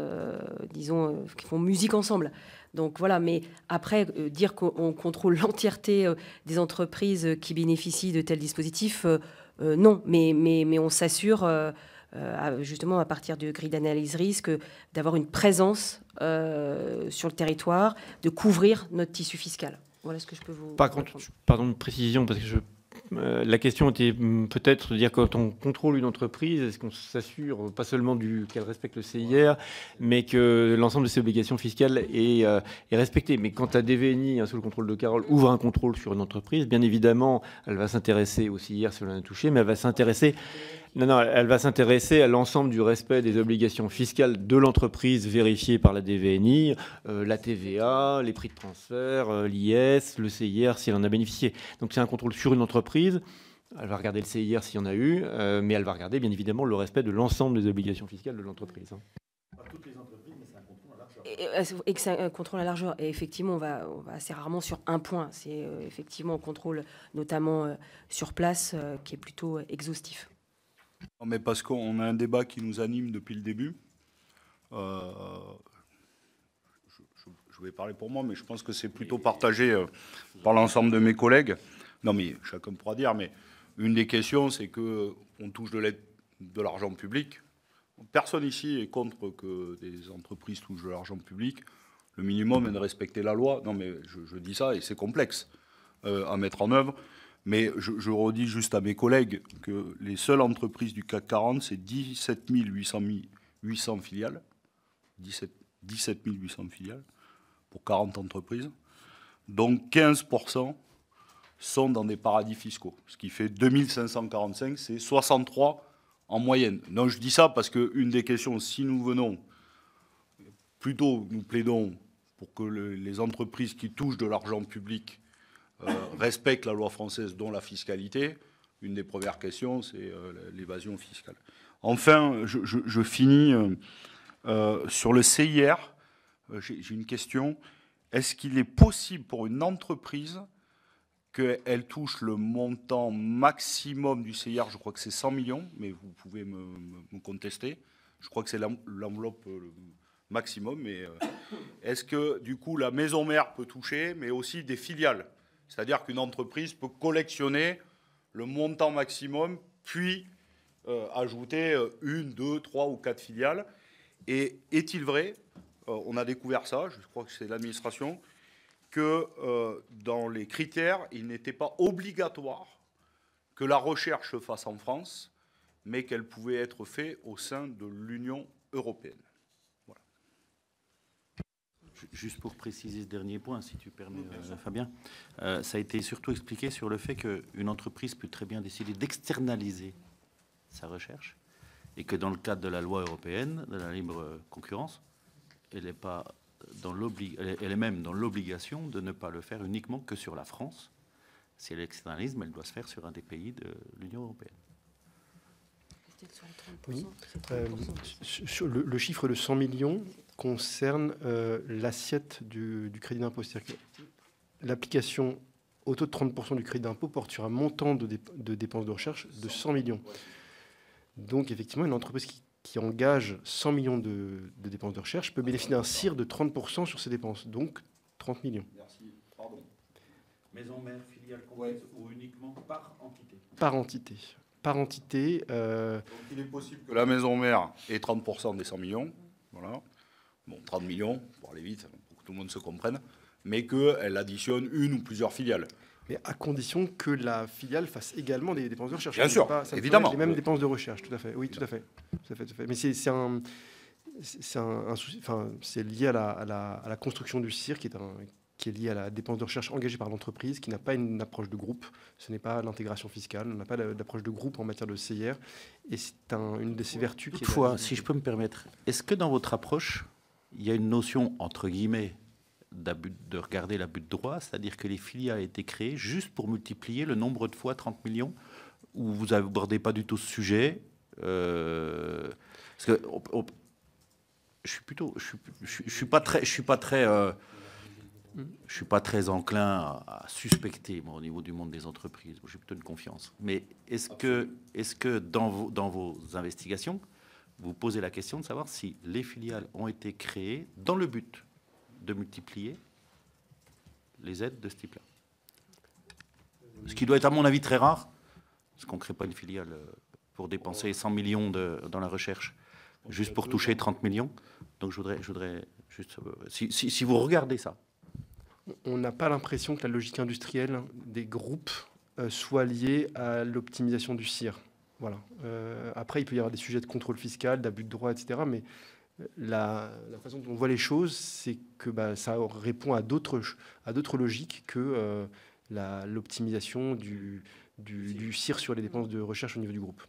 disons, qui font musique ensemble. Donc voilà, mais après, dire qu'on contrôle l'entièreté des entreprises qui bénéficient de tels dispositifs, non, mais on s'assure justement à partir de grilles d'analyse risque d'avoir une présence sur le territoire, de couvrir notre tissu fiscal. Voilà ce que je peux vous Par contre, pardon de précision, parce que la question était peut-être de dire quand on contrôle une entreprise, est-ce qu'on s'assure pas seulement qu'elle respecte le CIR, mais que l'ensemble de ses obligations fiscales est respecté. Mais quand la DVNI, sous le contrôle de Carole, ouvre un contrôle sur une entreprise, bien évidemment, elle va s'intéresser au CIR si on en a touché, mais elle va s'intéresser... Non, elle va s'intéresser à l'ensemble du respect des obligations fiscales de l'entreprise vérifiées par la DVNI, la TVA, les prix de transfert, l'IS, le CIR s'il en a bénéficié. Donc c'est un contrôle sur une entreprise. Elle va regarder le CIR s'il y en a eu, mais elle va regarder bien évidemment le respect de l'ensemble des obligations fiscales de l'entreprise. Pas toutes les entreprises, mais c'est un contrôle à largeur. Et que c'est un contrôle à largeur. Et effectivement, on va assez rarement sur un point. C'est effectivement un contrôle, notamment sur place, qui est plutôt exhaustif. Non, mais parce qu'on a un débat qui nous anime depuis le début. Je vais parler pour moi, mais je pense que c'est plutôt partagé par l'ensemble de mes collègues. Non, mais chacun pourra dire, mais une des questions, c'est qu'on touche de l'argent public. Personne ici est contre que des entreprises touchent de l'argent public. Le minimum est de respecter la loi. Non, mais je dis ça, et c'est complexe à mettre en œuvre. Mais je redis juste à mes collègues que les seules entreprises du CAC 40, c'est 17 800 filiales. 17 800 filiales pour 40 entreprises. Donc 15% sont dans des paradis fiscaux. Ce qui fait 2545, c'est 63 en moyenne. Non, je dis ça parce qu'une des questions, si nous venons, plutôt nous plaidons pour que les entreprises qui touchent de l'argent public respectent la loi française, dont la fiscalité. Une des premières questions, c'est l'évasion fiscale. Enfin, je finis sur le CIR. J'ai une question. Est-ce qu'il est possible pour une entreprise qu'elle touche le montant maximum du CIR? Je crois que c'est 100 millions, mais vous pouvez me contester. Je crois que c'est l'enveloppe maximum. Mais est-ce que, du coup, la maison mère peut toucher, mais aussi des filiales? C'est-à-dire qu'une entreprise peut collectionner le montant maximum, puis ajouter 1, 2, 3 ou 4 filiales. Et est-il vrai, on a découvert ça, je crois que c'est l'administration, que dans les critères, il n'était pas obligatoire que la recherche se fasse en France, mais qu'elle pouvait être faite au sein de l'Union européenne. Juste pour préciser ce dernier point, si tu permets, Fabien, ça a été surtout expliqué sur le fait qu'une entreprise peut très bien décider d'externaliser sa recherche et que dans le cadre de la loi européenne, de la libre concurrence, elle est même dans l'obligation de ne pas le faire uniquement que sur la France. Si elle externalise, elle doit se faire sur un des pays de l'Union européenne. Oui. Le chiffre de 100 millions concerne l'assiette du crédit d'impôt. C'est-à-dire que l'application au taux de 30% du crédit d'impôt porte sur un montant de dépenses de recherche de 100 millions. Donc, effectivement, une entreprise qui engage 100 millions de dépenses de recherche peut bénéficier d'un CIR de 30% sur ses dépenses, donc 30 millions. Merci. Pardon. Maison mère, filiale comprise ou uniquement par entité? Par entité. Par entité. Donc il est possible que la maison mère ait 30% des 100 millions. Voilà. Bon, 30 millions, pour aller vite, pour que tout le monde se comprenne, mais qu'elle additionne une ou plusieurs filiales. Mais à condition que la filiale fasse également des dépenses de recherche. Bien sûr, évidemment. Les mêmes dépenses de recherche, tout à fait. Oui, tout à fait. Mais c'est un souci. Enfin, c'est lié à la construction du CIR qui est lié à la dépense de recherche engagée par l'entreprise, qui n'a pas une approche de groupe. Ce n'est pas l'intégration fiscale. On n'a pas d'approche de groupe en matière de CIR. Et c'est une de ses vertus. Toutefois, si je peux me permettre, est-ce que dans votre approche, il y a une notion, entre guillemets, de regarder l'abus de droit, c'est-à-dire que les filiales ont été créées juste pour multiplier le nombre de fois 30 millions, ou vous n'abordez pas du tout ce sujet parce que je suis pas très enclin à suspecter, moi, au niveau du monde des entreprises. J'ai plutôt une confiance. Mais est-ce que dans vos investigations, vous posez la question de savoir si les filiales ont été créées dans le but de multiplier les aides de ce type-là. Ce qui doit être, à mon avis, très rare, parce qu'on ne crée pas une filiale pour dépenser 100 millions dans la recherche, juste pour toucher 30 millions. Donc je voudrais juste... Si vous regardez ça... On n'a pas l'impression que la logique industrielle des groupes soit liée à l'optimisation du CIR. Voilà. Après, il peut y avoir des sujets de contrôle fiscal, d'abus de droit, etc. Mais la façon dont on voit les choses, c'est que ça répond à d'autres logiques que l'optimisation du CIR sur les dépenses de recherche au niveau du groupe.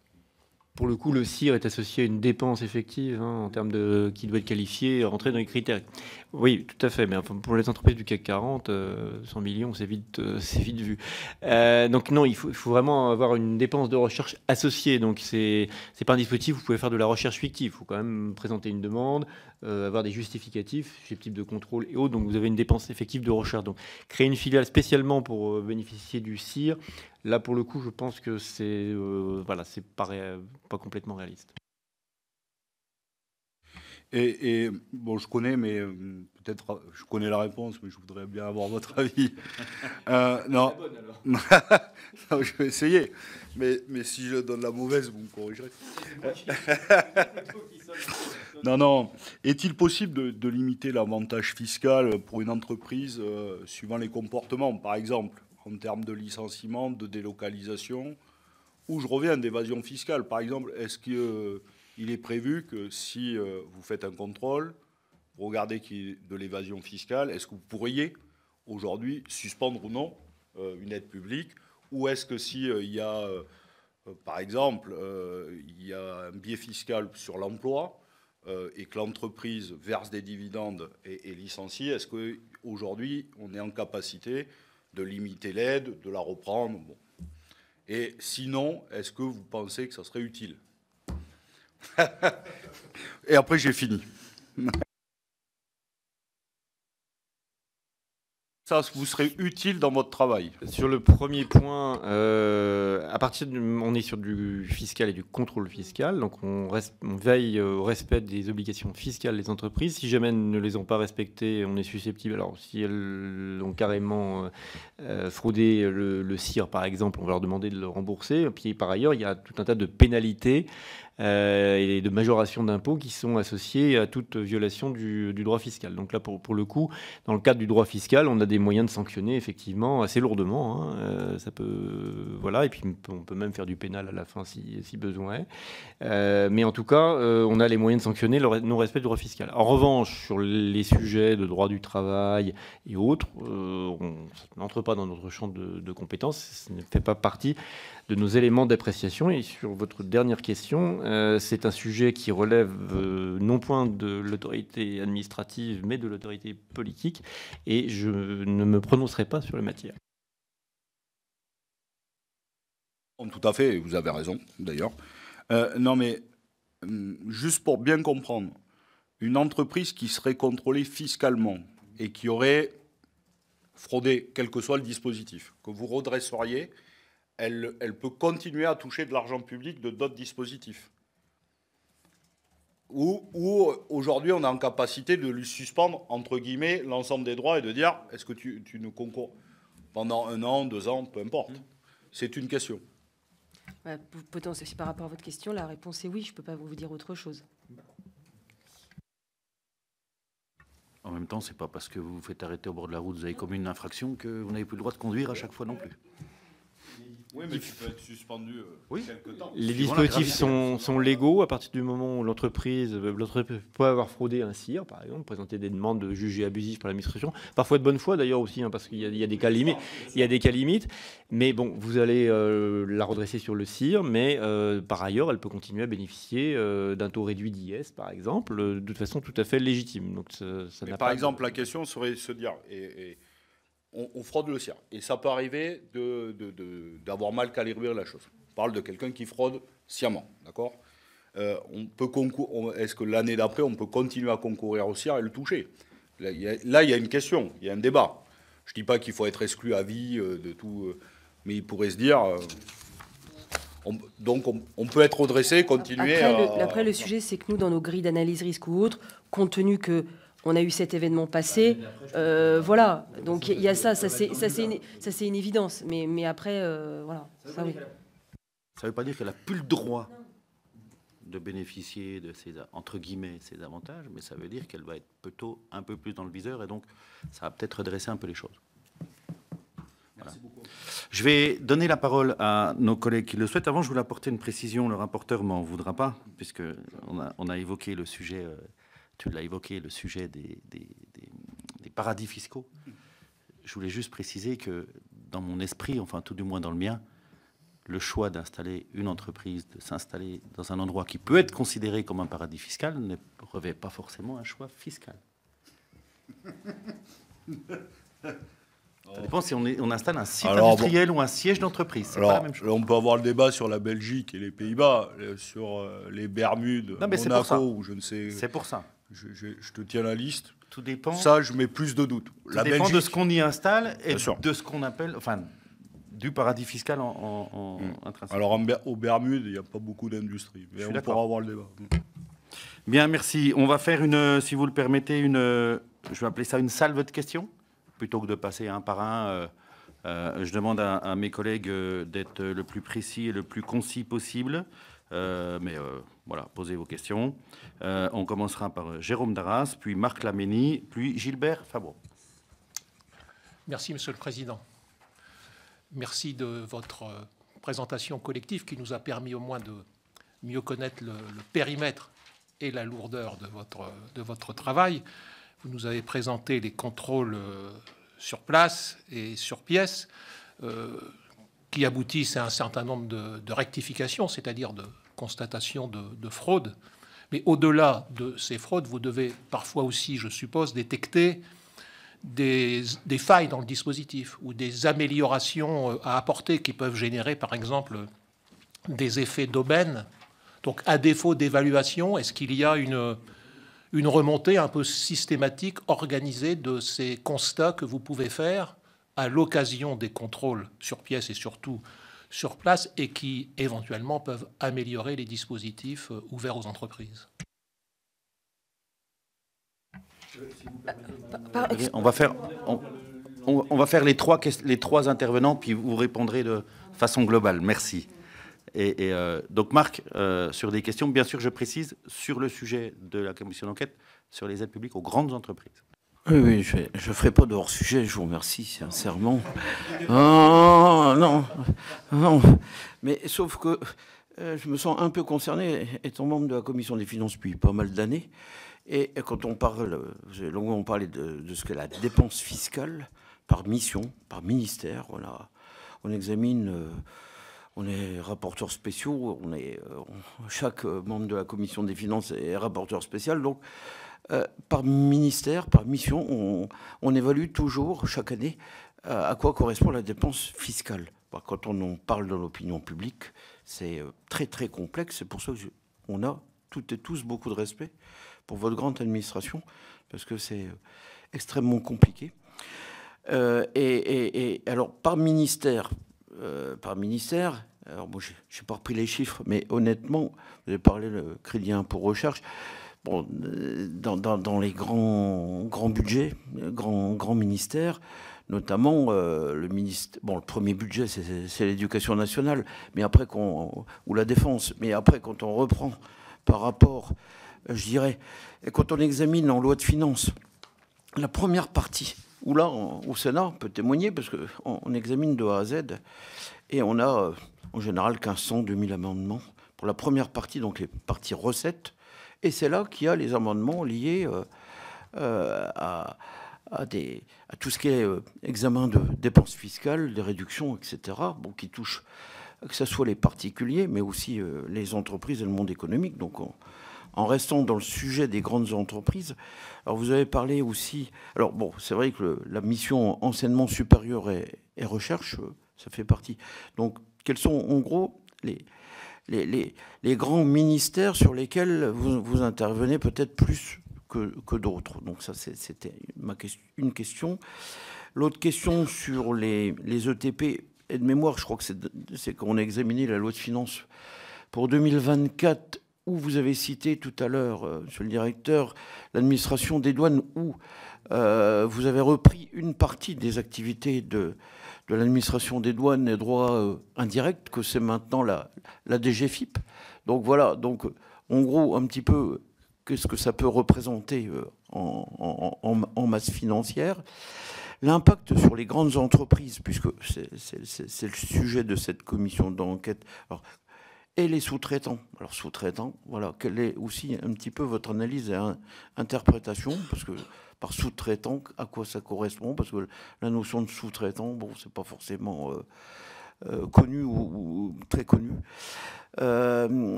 Pour le coup, le CIR est associé à une dépense effective en termes qui doit être qualifiée, rentrer dans les critères. Oui, tout à fait. Mais enfin, pour les entreprises du CAC 40, 100 millions, c'est vite vu. Donc non, il faut vraiment avoir une dépense de recherche associée. Donc c'est pas un dispositif où vous pouvez faire de la recherche fictive. Il faut quand même présenter une demande, avoir des justificatifs, susceptibles de contrôle et autres. Donc vous avez une dépense effective de recherche. Donc créer une filiale spécialement pour bénéficier du CIR, là, pour le coup, je pense que c'est pas complètement réaliste. Et bon, je connais, mais peut-être je connais la réponse, mais je voudrais bien avoir votre avis. Non. Non, je vais essayer. Mais si je donne la mauvaise, vous me corrigerez. Non. Est-il possible de limiter l'avantage fiscal pour une entreprise suivant les comportements, par exemple en termes de licenciement, de délocalisation, ou je reviens d'évasion fiscale. Par exemple, est-ce qu'il est prévu que si vous faites un contrôle, vous regardez qu'il y a de l'évasion fiscale, est-ce que vous pourriez aujourd'hui suspendre ou non une aide publique, ou est-ce que si il y a, par exemple, il y a un biais fiscal sur l'emploi et que l'entreprise verse des dividendes et licencie, est-ce qu'aujourd'hui on est en capacité de limiter l'aide, de la reprendre, bon. Et sinon, est-ce que vous pensez que ça serait utile? Et après, j'ai fini. Ça vous serait utile dans votre travail? Sur le premier point, on est sur du fiscal et du contrôle fiscal, donc on veille au respect des obligations fiscales des entreprises. Si jamais elles ne les ont pas respectées, on est susceptible. Alors si elles ont carrément fraudé le CIR, par exemple, on va leur demander de le rembourser. Et puis par ailleurs, il y a tout un tas de pénalités et de majorations d'impôts qui sont associées à toute violation du droit fiscal. Donc là, pour le coup, dans le cadre du droit fiscal, on a des moyens de sanctionner effectivement assez lourdement. Ça peut, voilà, et puis on peut même faire du pénal à la fin si besoin est. Mais en tout cas, on a les moyens de sanctionner le non-respect du droit fiscal. En revanche, sur les sujets de droit du travail et autres, ça n'entre pas dans notre champ de compétences, ça ne fait pas partie de nos éléments d'appréciation. Et sur votre dernière question, c'est un sujet qui relève non point de l'autorité administrative, mais de l'autorité politique, et je ne me prononcerai pas sur la matière. Tout à fait, vous avez raison, d'ailleurs. Non, mais juste pour bien comprendre, une entreprise qui serait contrôlée fiscalement et qui aurait fraudé, quel que soit le dispositif, que vous redresseriez, elle peut continuer à toucher de l'argent public de d'autres dispositifs. Ou aujourd'hui, on est en capacité de lui suspendre, entre guillemets, l'ensemble des droits et de dire, est-ce que tu nous concours pendant 1 an, 2 ans, peu importe. C'est une question. Potentiellement, par rapport à votre question, la réponse est oui, je ne peux pas vous dire autre chose. En même temps, c'est pas parce que vous vous faites arrêter au bord de la route, vous avez commis une infraction, que vous n'avez plus le droit de conduire à chaque fois non plus. Oui, mais tu peux être suspendu quelque temps. Les dispositifs sont légaux à partir du moment où l'entreprise peut avoir fraudé un CIR, par exemple, présenter des demandes de jugés abusifs par l'administration, parfois de bonne foi d'ailleurs aussi, parce qu'il y a des cas limites. Il y a des cas limites, mais bon, vous allez la redresser sur le CIR, mais par ailleurs, elle peut continuer à bénéficier d'un taux réduit d'IS, par exemple, de façon tout à fait légitime. Donc, ça n'a par exemple, la question serait de se dire... On fraude le CIR. Et ça peut arriver d'avoir mal calibré la chose. On parle de quelqu'un qui fraude sciemment, d'accord ? Est-ce que l'année d'après, on peut continuer à concourir au CIR et le toucher ? Là, il y a une question, il y a un débat. Je ne dis pas qu'il faut être exclu à vie de tout, mais il pourrait se dire... donc, on peut être redressé, continuer Après, le sujet, c'est que nous, dans nos grilles d'analyse risque ou autres, compte tenu que On a eu cet événement passé, voilà. Donc il y a ça c'est une évidence. Mais après, voilà. Ça, oui. Ça ne veut pas dire qu'elle n'a plus le droit de bénéficier de ces, entre guillemets, ces avantages, mais ça veut dire qu'elle va être plutôt un peu plus dans le viseur, et donc ça va peut-être redresser un peu les choses. Voilà. Je vais donner la parole à nos collègues qui le souhaitent. Avant, je voulais apporter une précision. Le rapporteur m'en voudra pas, puisque on a évoqué le sujet, tu l'as évoqué, le sujet des paradis fiscaux. Je voulais juste préciser que dans mon esprit, enfin tout du moins dans le mien, le choix d'installer une entreprise, de s'installer dans un endroit qui peut être considéré comme un paradis fiscal ne revêt pas forcément un choix fiscal. Ça dépend si on installe un site industriel ou un siège d'entreprise. C'est pas la même chose. On peut avoir le débat sur la Belgique et les Pays-Bas, sur les Bermudes, non, mais Monaco, ou je ne sais. C'est pour ça. Je te tiens la liste. Tout dépend. Ça, je mets plus de doutes. Tout dépend de ce qu'on y installe et Bien sûr. de ce qu'on appelle, enfin, du paradis fiscal en intrinsèque. Alors, aux Bermudes, il n'y a pas beaucoup d'industrie. Mais on pourra avoir le débat. Bien, merci. On va faire si vous le permettez, je vais appeler ça une salve de questions. Plutôt que de passer un par un, je demande à mes collègues d'être le plus précis et le plus concis possible. Mais voilà, posez vos questions. On commencera par Jérôme Darras, puis Marc Laménie, puis Gilbert Favreau. Merci, Monsieur le Président. Merci de votre présentation collective qui nous a permis au moins de mieux connaître le périmètre et la lourdeur de votre travail. Vous nous avez présenté les contrôles sur place et sur pièce qui aboutissent à un certain nombre de rectifications, c'est-à-dire de constatation de fraude. Mais au-delà de ces fraudes, vous devez parfois aussi, je suppose, détecter des failles dans le dispositif ou des améliorations à apporter qui peuvent générer, par exemple, des effets d'aubaine. Donc, à défaut d'évaluation, est-ce qu'il y a une remontée un peu systématique, organisée de ces constats que vous pouvez faire à l'occasion des contrôles sur pièce et surtout sur place et qui, éventuellement, peuvent améliorer les dispositifs ouverts aux entreprises? On va faire les trois intervenants, puis vous répondrez de façon globale. Merci. Donc, Marc, sur des questions, bien sûr, je précise, sur le sujet de la commission d'enquête, sur les aides publiques aux grandes entreprises. Oui, je ne ferai pas de hors-sujet, je vous remercie sincèrement. Oh, non. Mais sauf que je me sens un peu concerné, étant membre de la commission des finances depuis pas mal d'années. Et quand on parle, j'ai longuement parlé de ce qu'est la dépense fiscale, par mission, par ministère, on examine... On est rapporteurs spéciaux, chaque membre de la commission des finances est rapporteur spécial. Donc, par ministère, par mission, on évalue toujours, chaque année, à quoi correspond la dépense fiscale. Quand on en parle dans l'opinion publique, c'est très, très complexe. C'est pour ça qu'on a toutes et tous beaucoup de respect pour votre grande administration, parce que c'est extrêmement compliqué. Alors, par ministère, alors moi je n'ai pas repris les chiffres, mais honnêtement, vous avez parlé de crédit impôt recherche. Bon, dans les grands budgets, grands ministères, notamment le premier budget c'est l'éducation nationale, mais après ou la défense, mais après quand on reprend par rapport, je dirais, quand on examine en loi de finances la première partie. Où là, au Sénat, on peut témoigner, parce qu'on examine de A à Z, et on a en général 1500, 2000 amendements pour la première partie, donc les parties recettes, et c'est là qu'il y a les amendements liés à tout ce qui est examen de dépenses fiscales, des réductions, etc., qui touchent, que ce soit les particuliers, mais aussi les entreprises et le monde économique. Donc, en restant dans le sujet des grandes entreprises, alors vous avez parlé aussi... Alors bon, c'est vrai que la mission enseignement supérieur et recherche, ça fait partie. Donc, quels sont en gros les grands ministères sur lesquels vous intervenez peut-être plus que d'autres? Donc ça, c'était une question. L'autre question sur les ETP, et de mémoire, je crois que c'est qu'on a examiné la loi de finances pour 2024, où vous avez cité tout à l'heure, monsieur le directeur, l'administration des douanes, où vous avez repris une partie des activités de l'administration des douanes et droits indirects, que c'est maintenant la DGFiP. Donc voilà, donc en gros, un petit peu, qu'est-ce que ça peut représenter en masse financière. L'impact sur les grandes entreprises, puisque c'est le sujet de cette commission d'enquête. Alors, et les sous-traitants. Alors, sous-traitants, voilà, quelle est aussi un petit peu votre analyse et interprétation, parce que par sous-traitant, à quoi ça correspond? Parce que la notion de sous-traitant, bon, c'est pas forcément connu ou très connu.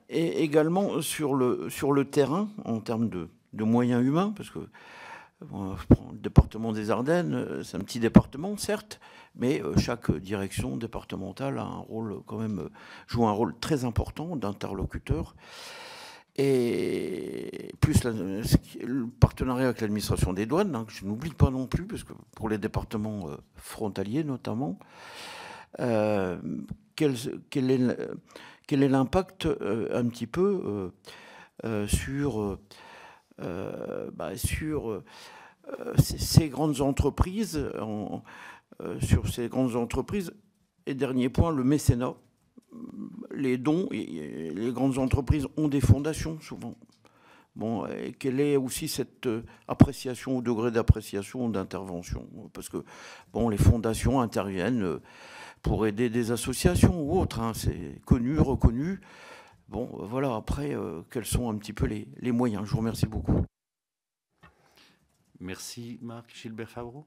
Et également sur le terrain, en termes de moyens humains, parce que bon, je prends le département des Ardennes, c'est un petit département, certes, mais chaque direction départementale a un rôle quand même, joue un rôle très important d'interlocuteur. Et plus le partenariat avec l'administration des douanes, hein, que je n'oublie pas non plus, parce que pour les départements frontaliers notamment, quel est l'impact un petit peu sur ces grandes entreprises, sur ces grandes entreprises. Et dernier point, le mécénat. Les dons, les grandes entreprises ont des fondations souvent. Bon, et quelle est aussi cette appréciation, au degré d'appréciation ou d'intervention? Parce que bon, les fondations interviennent pour aider des associations ou autres, hein, c'est connu, reconnu. Bon, voilà, après, quels sont un petit peu les moyens? Je vous remercie beaucoup. Merci Marc. Gilbert Favreau.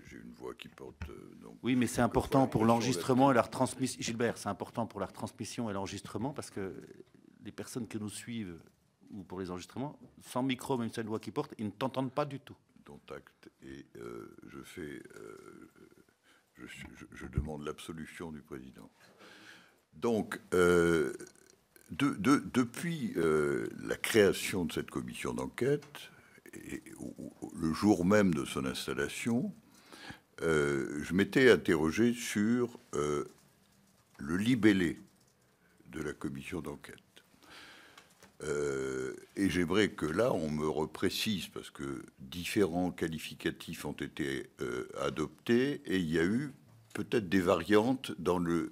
J'ai une voix qui porte... donc, oui, mais c'est important pour l'enregistrement et la retransmission. Gilbert, c'est important pour la retransmission et l'enregistrement parce que les personnes que nous suivent ou pour les enregistrements, sans micro, même si c'est une voix qui porte, ils ne t'entendent pas du tout. Dont acte. Et je demande l'absolution du président. Donc, depuis la création de cette commission d'enquête, et le jour même de son installation, je m'étais interrogé sur le libellé de la commission d'enquête. Et j'aimerais que là, on me reprécise, parce que différents qualificatifs ont été adoptés, et il y a eu peut-être des variantes dans le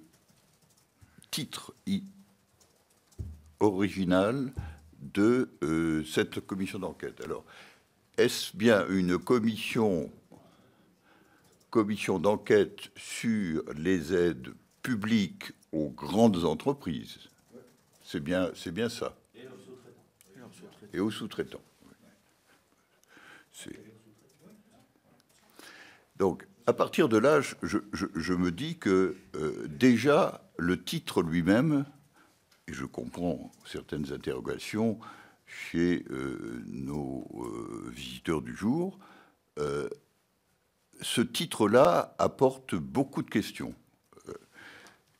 titre original de cette commission d'enquête. Alors, est-ce bien une commission d'enquête sur les aides publiques aux grandes entreprises? C'est bien ça. Et aux sous-traitants. Donc, à partir de là, je me dis que déjà, le titre lui-même, et je comprends certaines interrogations chez nos visiteurs du jour, ce titre-là apporte beaucoup de questions.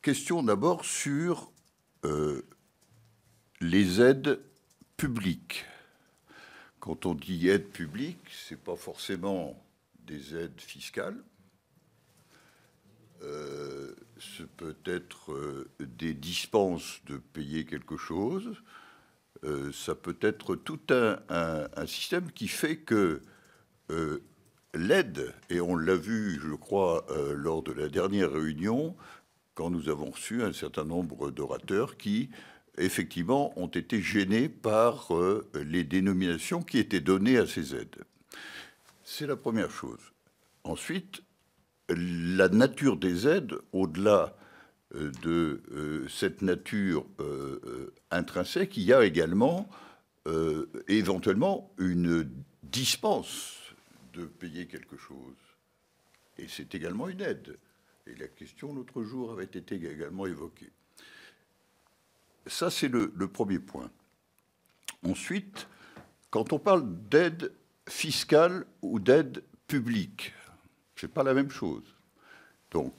Question d'abord sur les aides publiques. Quand on dit aide publique, ce n'est pas forcément des aides fiscales. Ce peut être des dispenses de payer quelque chose. Ça peut être tout un système qui fait que l'aide, et on l'a vu, je crois, lors de la dernière réunion, quand nous avons reçu un certain nombre d'orateurs qui, effectivement, ont été gênés par les dénominations qui étaient données à ces aides. C'est la première chose. Ensuite, la nature des aides, au-delà de cette nature intrinsèque, il y a également éventuellement une dispense de payer quelque chose. Et c'est également une aide. Et la question, l'autre jour, avait été également évoquée. Ça, c'est le premier point. Ensuite, quand on parle d'aide fiscale ou d'aide publique, ce n'est pas la même chose. Donc,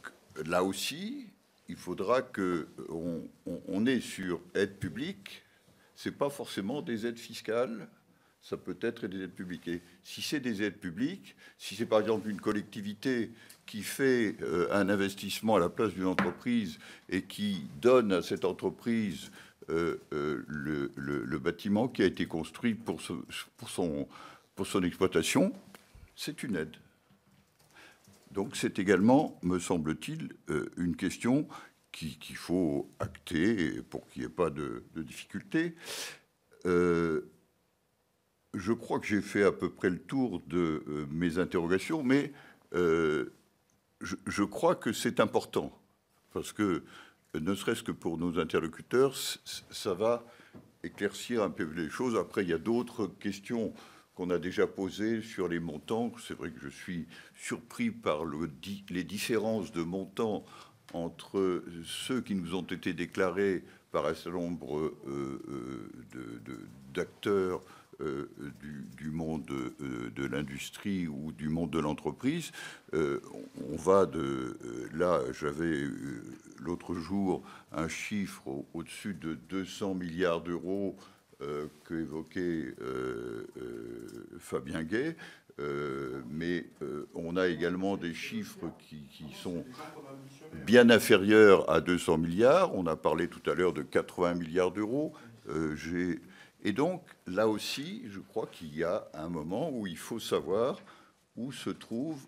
là aussi, il faudra qu'on ait sur aide publique, ce n'est pas forcément des aides fiscales, ça peut être des aides publiques. Et si c'est des aides publiques, si c'est par exemple une collectivité qui fait un investissement à la place d'une entreprise et qui donne à cette entreprise le bâtiment qui a été construit pour son exploitation, c'est une aide. Donc c'est également, me semble-t-il, une question qu'il faut acter pour qu'il n'y ait pas de difficulté. Je crois que j'ai fait à peu près le tour de mes interrogations, mais je crois que c'est important, parce que, ne serait-ce que pour nos interlocuteurs, ça va éclaircir un peu les choses. Après, il y a d'autres questions qu'on a déjà posées sur les montants. C'est vrai que je suis surpris par les différences de montants entre ceux qui nous ont été déclarés par un certain nombre d'acteurs du monde de l'industrie ou du monde de l'entreprise. On va de... Là, j'avais l'autre jour un chiffre au-dessus de 200 milliards d'euros qu'évoquait Fabien Gay, mais on a également des chiffres qui sont bien inférieurs à 200 milliards. On a parlé tout à l'heure de 80 milliards d'euros. Et donc, là aussi, je crois qu'il y a un moment où il faut savoir où se trouve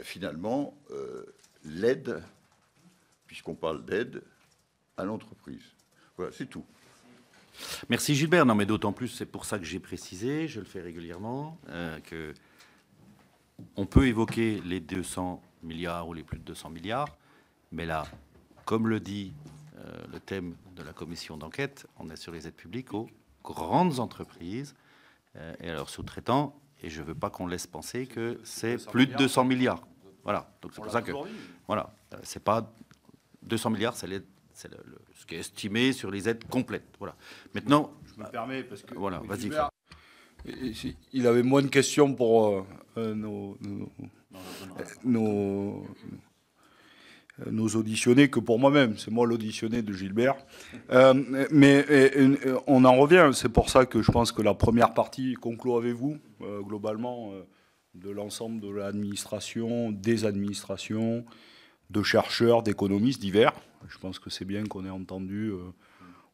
finalement l'aide, puisqu'on parle d'aide à l'entreprise. Voilà, c'est tout. Merci Gilbert. Non, mais d'autant plus, c'est pour ça que j'ai précisé, je le fais régulièrement, que on peut évoquer les 200 milliards ou les plus de 200 milliards, mais là, comme le dit le thème de la commission d'enquête, on est sur les aides publiques aux grandes entreprises et à leurs sous-traitants, et je ne veux pas qu'on laisse penser que c'est plus de 200 milliards. Voilà, donc c'est pour ça que... Voilà, c'est pas 200 milliards, c'est ce qui est estimé sur les aides complètes. Voilà. Maintenant... Je me permets, parce que... Voilà, vas-y. Il avait moins de questions pour nos auditionnés que pour moi-même. C'est moi l'auditionné de Gilbert. Mais on en revient. C'est pour ça que je pense que la première partie conclut avec vous, globalement, de l'ensemble de l'administration, des administrations, de chercheurs, d'économistes divers. Je pense que c'est bien qu'on ait entendu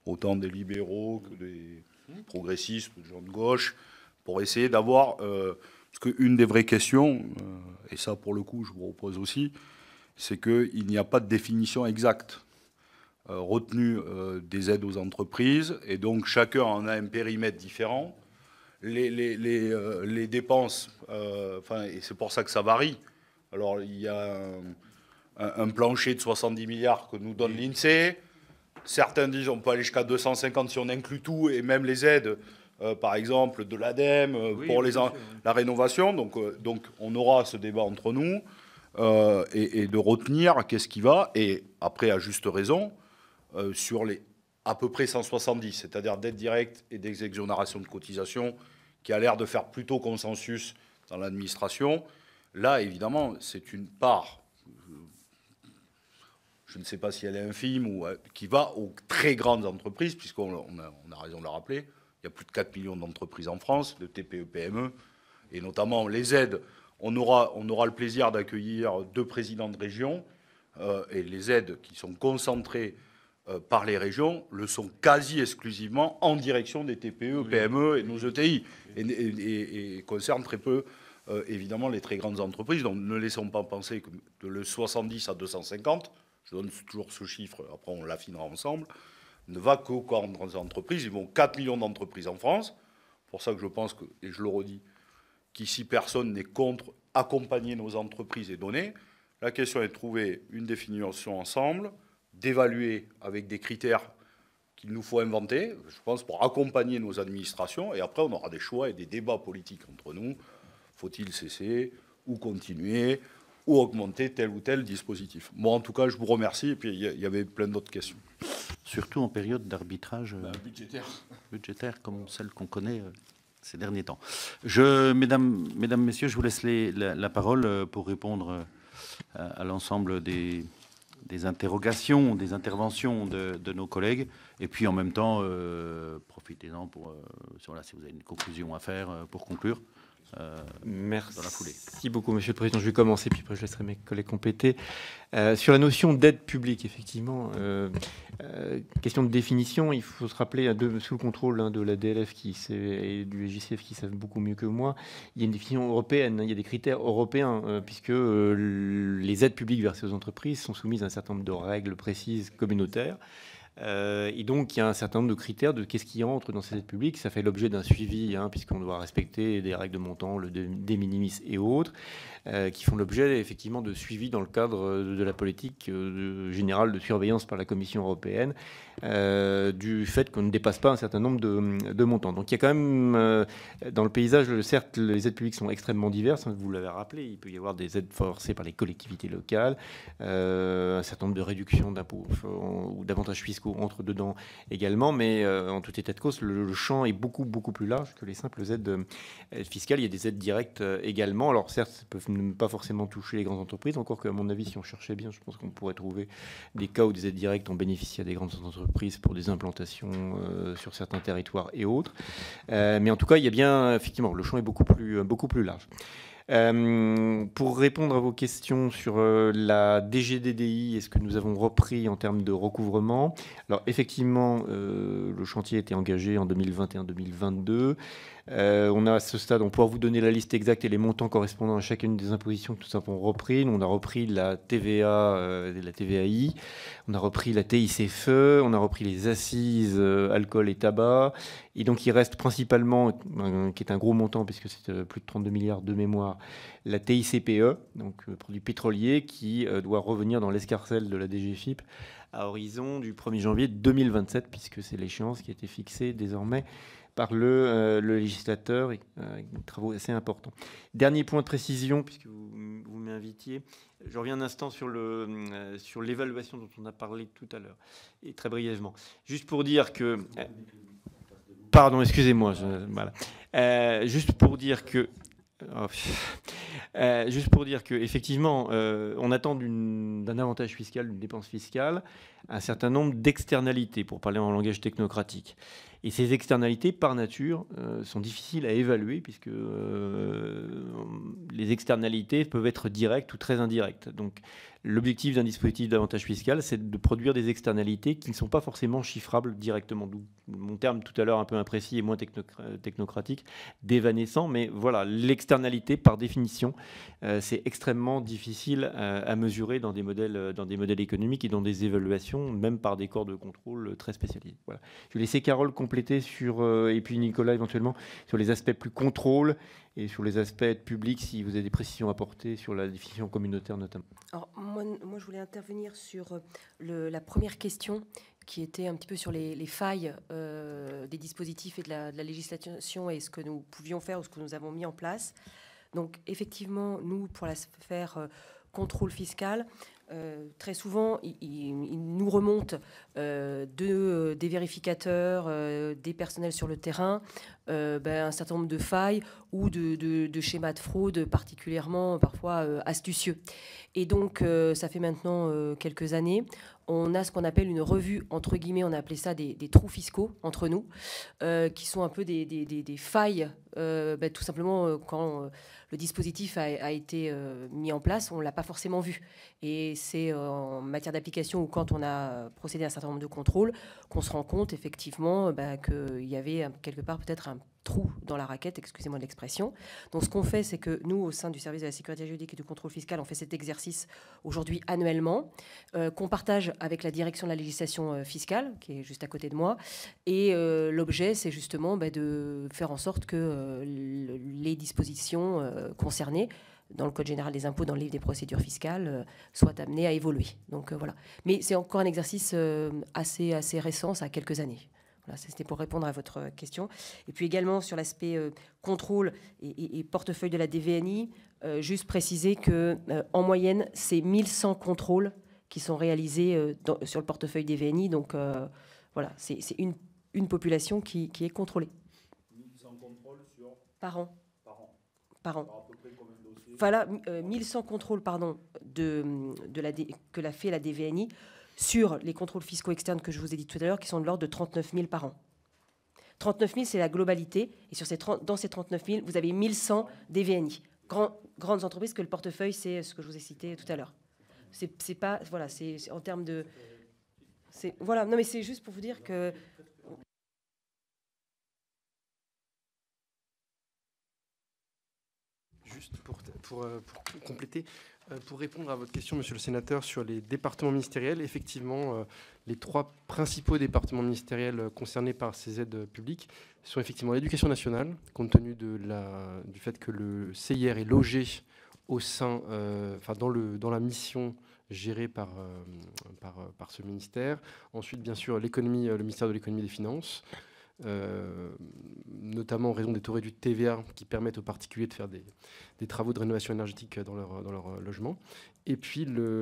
autant des libéraux que des progressistes, des gens de gauche, pour essayer d'avoir... parce qu'une des vraies questions, et ça pour le coup je vous repose aussi, c'est qu'il n'y a pas de définition exacte retenue des aides aux entreprises, et donc chacun en a un périmètre différent. Les dépenses, et c'est pour ça que ça varie. Alors il y a un plancher de 70 milliards que nous donne l'INSEE. Certains disent qu'on peut aller jusqu'à 250 si on inclut tout, et même les aides, par exemple, de l'ADEME pour la rénovation. Donc on aura ce débat entre nous. Et de retenir qu'est-ce qui va, et après, à juste raison, sur les à peu près 170, c'est-à-dire d'aides directes et des exonérations de cotisations, qui a l'air de faire plutôt consensus dans l'administration. Là, évidemment, c'est une part, je ne sais pas si elle est infime, ou qui va aux très grandes entreprises, puisqu'on a raison de le rappeler, il y a plus de 4 millions d'entreprises en France, de TPE, PME, et notamment les aides. On aura le plaisir d'accueillir 2 présidents de région, et les aides qui sont concentrées par les régions le sont quasi exclusivement en direction des TPE, PME et nos ETI, et concernent très peu, évidemment, les très grandes entreprises. Donc ne laissons pas penser que de le 70 à 250, je donne toujours ce chiffre, après on l'affinera ensemble, ne va qu'aux grandes entreprises. Ils vont 4 millions d'entreprises en France. C'est pour ça que je pense que, et je le redis, qu'ici personne n'est contre accompagner nos entreprises et donner. La question est de trouver une définition ensemble, d'évaluer avec des critères qu'il nous faut inventer, je pense, pour accompagner nos administrations. Et après, on aura des choix et des débats politiques entre nous. Faut-il cesser ou continuer ou augmenter tel ou tel dispositif? Moi, en tout cas, je vous remercie. Et puis, il y avait plein d'autres questions. Surtout en période d'arbitrage budgétaire, comme celle qu'on connaît ces derniers temps. Mesdames, Messieurs, je vous laisse la parole pour répondre à l'ensemble des des interrogations, des interventions de nos collègues. Et puis en même temps, profitez-en pour, si vous avez une conclusion à faire pour conclure. Merci dans la foulée. Merci beaucoup, Monsieur le Président. Je vais commencer, puis après je laisserai mes collègues compléter. Sur la notion d'aide publique, effectivement, question de définition, il faut se rappeler, sous le contrôle de la DLF et du SJCF qui savent beaucoup mieux que moi, il y a une définition européenne, il y a des critères européens, puisque les aides publiques versées aux entreprises sont soumises à un certain nombre de règles précises communautaires. Et donc, il y a un certain nombre de critères de qu'est-ce qui entre dans ces aides publiques. Ça fait l'objet d'un suivi, puisqu'on doit respecter des règles de montant, le de minimis et autres, qui font l'objet effectivement de suivi dans le cadre de la politique générale de surveillance par la Commission européenne, du fait qu'on ne dépasse pas un certain nombre de montants. Donc, il y a quand même, dans le paysage, certes, les aides publiques sont extrêmement diverses, vous l'avez rappelé, il peut y avoir des aides forcées par les collectivités locales, un certain nombre de réductions d'impôts ou d'avantages fiscaux entre dedans également, mais en tout état de cause, le champ est beaucoup plus large que les simples aides fiscales. Il y a des aides directes également. Alors certes, ça peut ne pas forcément toucher les grandes entreprises, encore qu'à mon avis, si on cherchait bien, je pense qu'on pourrait trouver des cas où des aides directes ont bénéficié à des grandes entreprises pour des implantations sur certains territoires et autres. Mais en tout cas, il y a bien, effectivement, le champ est beaucoup plus large. Pour répondre à vos questions sur la DGDDI et ce que nous avons repris en termes de recouvrement, alors effectivement, le chantier a été engagé en 2021-2022. On a à ce stade, on pourra vous donner la liste exacte et les montants correspondant à chacune des impositions que nous avons repris. On a repris la TVA et la TVAI, on a repris la TICFE, on a repris les assises alcool et tabac. Et donc il reste principalement, qui est un gros montant puisque c'est plus de 32 milliards de mémoire, la TICPE, donc produit pétrolier, qui doit revenir dans l'escarcelle de la DGFiP à horizon du 1er janvier 2027, puisque c'est l'échéance qui a été fixée désormais par le législateur, avec des travaux assez importants. Dernier point de précision, puisque vous m'invitiez, je reviens un instant sur l'évaluation dont on a parlé tout à l'heure, et très brièvement. Juste pour dire que... Pardon, excusez-moi. Voilà. Juste pour dire que effectivement, on attend d'un avantage fiscal, d'une dépense fiscale, un certain nombre d'externalités, pour parler en langage technocratique. Et ces externalités, par nature, sont difficiles à évaluer, puisque les externalités peuvent être directes ou très indirectes. Donc, l'objectif d'un dispositif d'avantage fiscal, c'est de produire des externalités qui ne sont pas forcément chiffrables directement. D'où mon terme tout à l'heure un peu imprécis et moins technocratique, d'évanescent. Mais voilà, l'externalité, par définition, c'est extrêmement difficile à mesurer dans des modèles économiques et dans des évaluations, même par des corps de contrôle très spécialisés. Voilà. Je vais laisser Carole compléter et puis Nicolas éventuellement, sur les aspects plus contrôle et sur les aspects publics, si vous avez des précisions à apporter sur la définition communautaire notamment. Alors, moi, je voulais intervenir sur la première question qui était un petit peu sur les failles des dispositifs et de la législation et ce que nous pouvions faire ou ce que nous avons mis en place. Donc, effectivement, nous, pour la sphère contrôle fiscal, très souvent, il nous remonte des vérificateurs, des personnels sur le terrain, un certain nombre de failles ou de schémas de fraude particulièrement parfois astucieux. Et donc, ça fait maintenant quelques années, on a ce qu'on appelle une revue, entre guillemets, on a appelé ça des trous fiscaux entre nous, qui sont un peu des failles, tout simplement quand le dispositif a été mis en place, on ne l'a pas forcément vu. Et c'est en matière d'application ou quand on a procédé à un certain nombre de contrôles qu'on se rend compte effectivement qu'il y avait quelque part peut-être un trou dans la raquette, excusez-moi de l'expression. Donc ce qu'on fait, c'est que nous, au sein du service de la sécurité juridique et du contrôle fiscal, on fait cet exercice aujourd'hui annuellement, qu'on partage avec la direction de la législation fiscale, qui est juste à côté de moi. Et l'objet, c'est justement de faire en sorte que les dispositions concernées dans le Code général des impôts, dans le livre des procédures fiscales, soient amenées à évoluer. Donc voilà. Mais c'est encore un exercice assez récent, ça a quelques années. Voilà, c'était pour répondre à votre question. Et puis également sur l'aspect contrôle et portefeuille de la DVNI, juste préciser qu'en moyenne, c'est 1100 contrôles qui sont réalisés sur le portefeuille DVNI. Donc voilà, c'est une population qui est contrôlée. 1100 contrôles par an. par an. Voilà, 1100 contrôles pardon, que l'a fait la DVNI sur les contrôles fiscaux externes que je vous ai dit tout à l'heure, qui sont de l'ordre de 39 000 par an. 39 000, c'est la globalité. Et dans ces 39 000, vous avez 1100 DVNI. Grandes entreprises, que le portefeuille, c'est ce que je vous ai cité tout à l'heure. C'est pas... Voilà, c'est en termes de... Voilà, non mais c'est juste pour vous dire que... Juste pour compléter, pour répondre à votre question, monsieur le sénateur, sur les départements ministériels, effectivement, les 3 principaux départements ministériels concernés par ces aides publiques sont effectivement l'éducation nationale, compte tenu du fait que le CIR est logé au sein, dans la mission gérée par ce ministère. Ensuite, bien sûr, l'économie, le ministère de l'économie et des finances. Notamment en raison des taux réduits de TVA qui permettent aux particuliers de faire des travaux de rénovation énergétique dans leur logement. Et puis le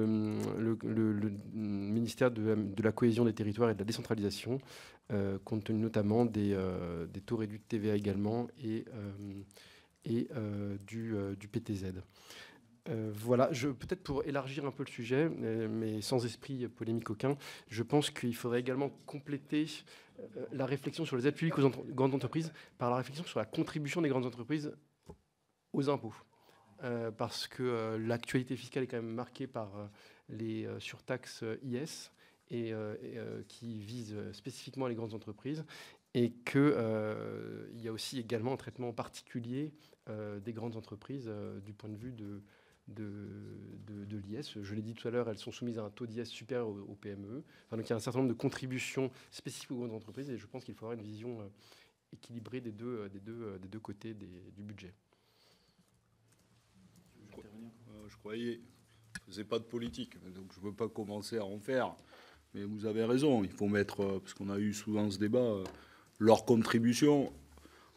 ministère de la cohésion des territoires et de la décentralisation, compte tenu notamment des taux réduits de TVA également et du PTZ. Voilà, peut-être pour élargir un peu le sujet, mais sans esprit polémique aucun, je pense qu'il faudrait également compléter la réflexion sur les aides publiques aux grandes entreprises par la réflexion sur la contribution des grandes entreprises aux impôts. Parce que l'actualité fiscale est quand même marquée par les surtaxes IS qui visent spécifiquement les grandes entreprises, et qu'il y a aussi également un traitement particulier des grandes entreprises du point de vue de l'IS. Je l'ai dit tout à l'heure, elles sont soumises à un taux d'IS supérieur aux PME. Enfin, donc il y a un certain nombre de contributions spécifiques aux grandes entreprises, et je pense qu'il faut avoir une vision équilibrée des deux côtés du budget. Je croyais que je ne faisais pas de politique, donc je ne veux pas commencer à en faire. Mais vous avez raison, il faut mettre, parce qu'on a eu souvent ce débat, leur contribution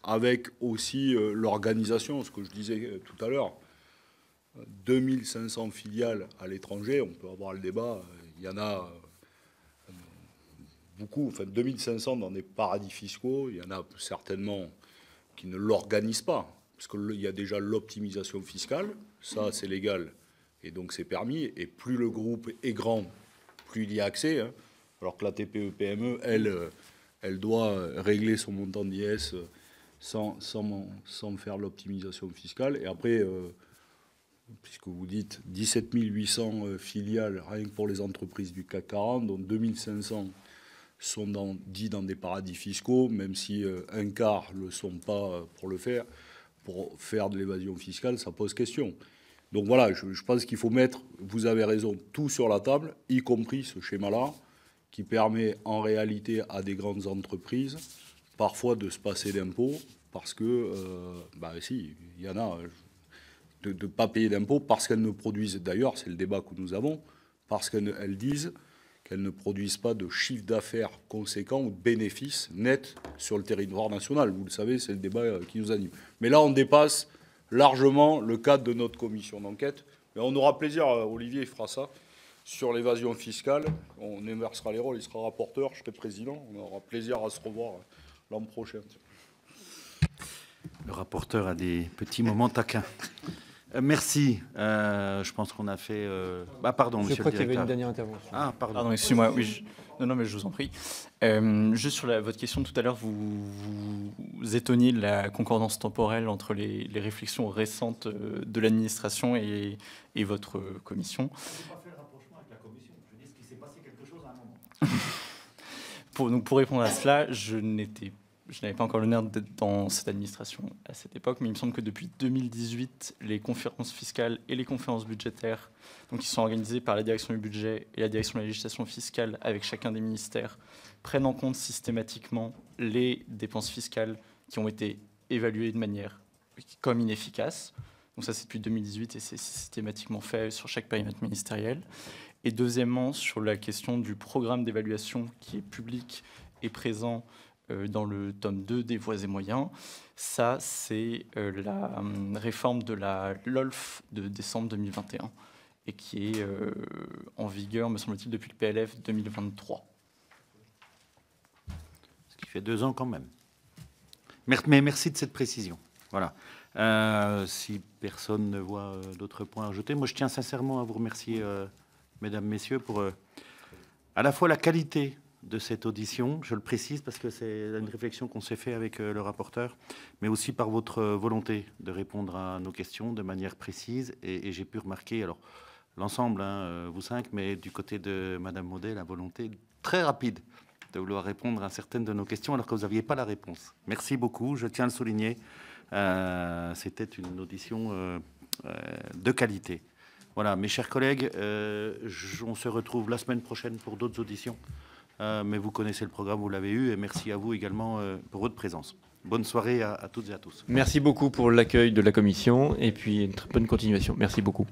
avec aussi l'organisation, ce que je disais tout à l'heure. 2500 filiales à l'étranger, on peut avoir le débat, il y en a beaucoup, enfin 2500 dans des paradis fiscaux, il y en a certainement qui ne l'organisent pas, parce qu'il y a déjà l'optimisation fiscale, ça c'est légal, et donc c'est permis, et plus le groupe est grand, plus il y a accès, hein, alors que la TPE-PME, elle doit régler son montant d'IS sans faire l'optimisation fiscale, et après... puisque vous dites 17 800 filiales rien que pour les entreprises du CAC 40, dont 2500 sont dans des paradis fiscaux, même si un quart ne le sont pas pour faire de l'évasion fiscale, ça pose question. Donc voilà, je pense qu'il faut mettre, vous avez raison, tout sur la table, y compris ce schéma-là, qui permet en réalité à des grandes entreprises parfois de se passer d'impôts, parce que, si, il y en a... de ne pas payer d'impôts parce qu'elles ne produisent, d'ailleurs, c'est le débat que nous avons, parce qu'elles disent qu'elles ne produisent pas de chiffre d'affaires conséquent ou de bénéfices nets sur le territoire national. Vous le savez, c'est le débat qui nous anime. Mais là, on dépasse largement le cadre de notre commission d'enquête. Mais on aura plaisir, Olivier fera ça, sur l'évasion fiscale. On inversera les rôles, il sera rapporteur, je serai président. On aura plaisir à se revoir l'an prochain. Le rapporteur a des petits moments taquins. Merci. Je pense qu'on a fait... pardon, monsieur le directeur. Je crois qu'il y avait une dernière intervention. Ah, pardon, excusez-moi. Oui, non, mais je vous en prie. Juste sur votre question tout à l'heure, vous étonniez de la concordance temporelle entre les réflexions récentes de l'administration et votre commission. Je n'ai pas fait le rapprochement avec la commission. Je dis qu'il s'est passé quelque chose à un moment. Pour répondre à cela, je n'avais pas encore l'honneur d'être dans cette administration à cette époque, mais il me semble que depuis 2018, les conférences fiscales et les conférences budgétaires, donc qui sont organisées par la direction du budget et la direction de la législation fiscale avec chacun des ministères, prennent en compte systématiquement les dépenses fiscales qui ont été évaluées de manière comme inefficaces. Donc ça, c'est depuis 2018 et c'est systématiquement fait sur chaque périmètre ministériel. Et deuxièmement, sur la question du programme d'évaluation qui est public et présent dans le tome 2 des voies et moyens. Ça, c'est la réforme de la LOLF de décembre 2021 et qui est en vigueur, me semble-t-il, depuis le PLF 2023. Ce qui fait 2 ans quand même. Mais merci de cette précision. Voilà. Si personne ne voit d'autres points à ajouter, moi je tiens sincèrement à vous remercier, mesdames, messieurs, pour à la fois la qualité de cette audition, je le précise parce que c'est une réflexion qu'on s'est fait avec le rapporteur, mais aussi par votre volonté de répondre à nos questions de manière précise. Et j'ai pu remarquer, alors l'ensemble, hein, vous cinq, mais du côté de Madame Maudet, la volonté très rapide de vouloir répondre à certaines de nos questions alors que vous n'aviez pas la réponse. Merci beaucoup, je tiens à le souligner. C'était une audition de qualité. Voilà, mes chers collègues, on se retrouve la semaine prochaine pour d'autres auditions. Mais vous connaissez le programme, vous l'avez eu, et merci à vous également pour votre présence. Bonne soirée à toutes et à tous. Merci beaucoup pour l'accueil de la commission, et puis une très bonne continuation. Merci beaucoup.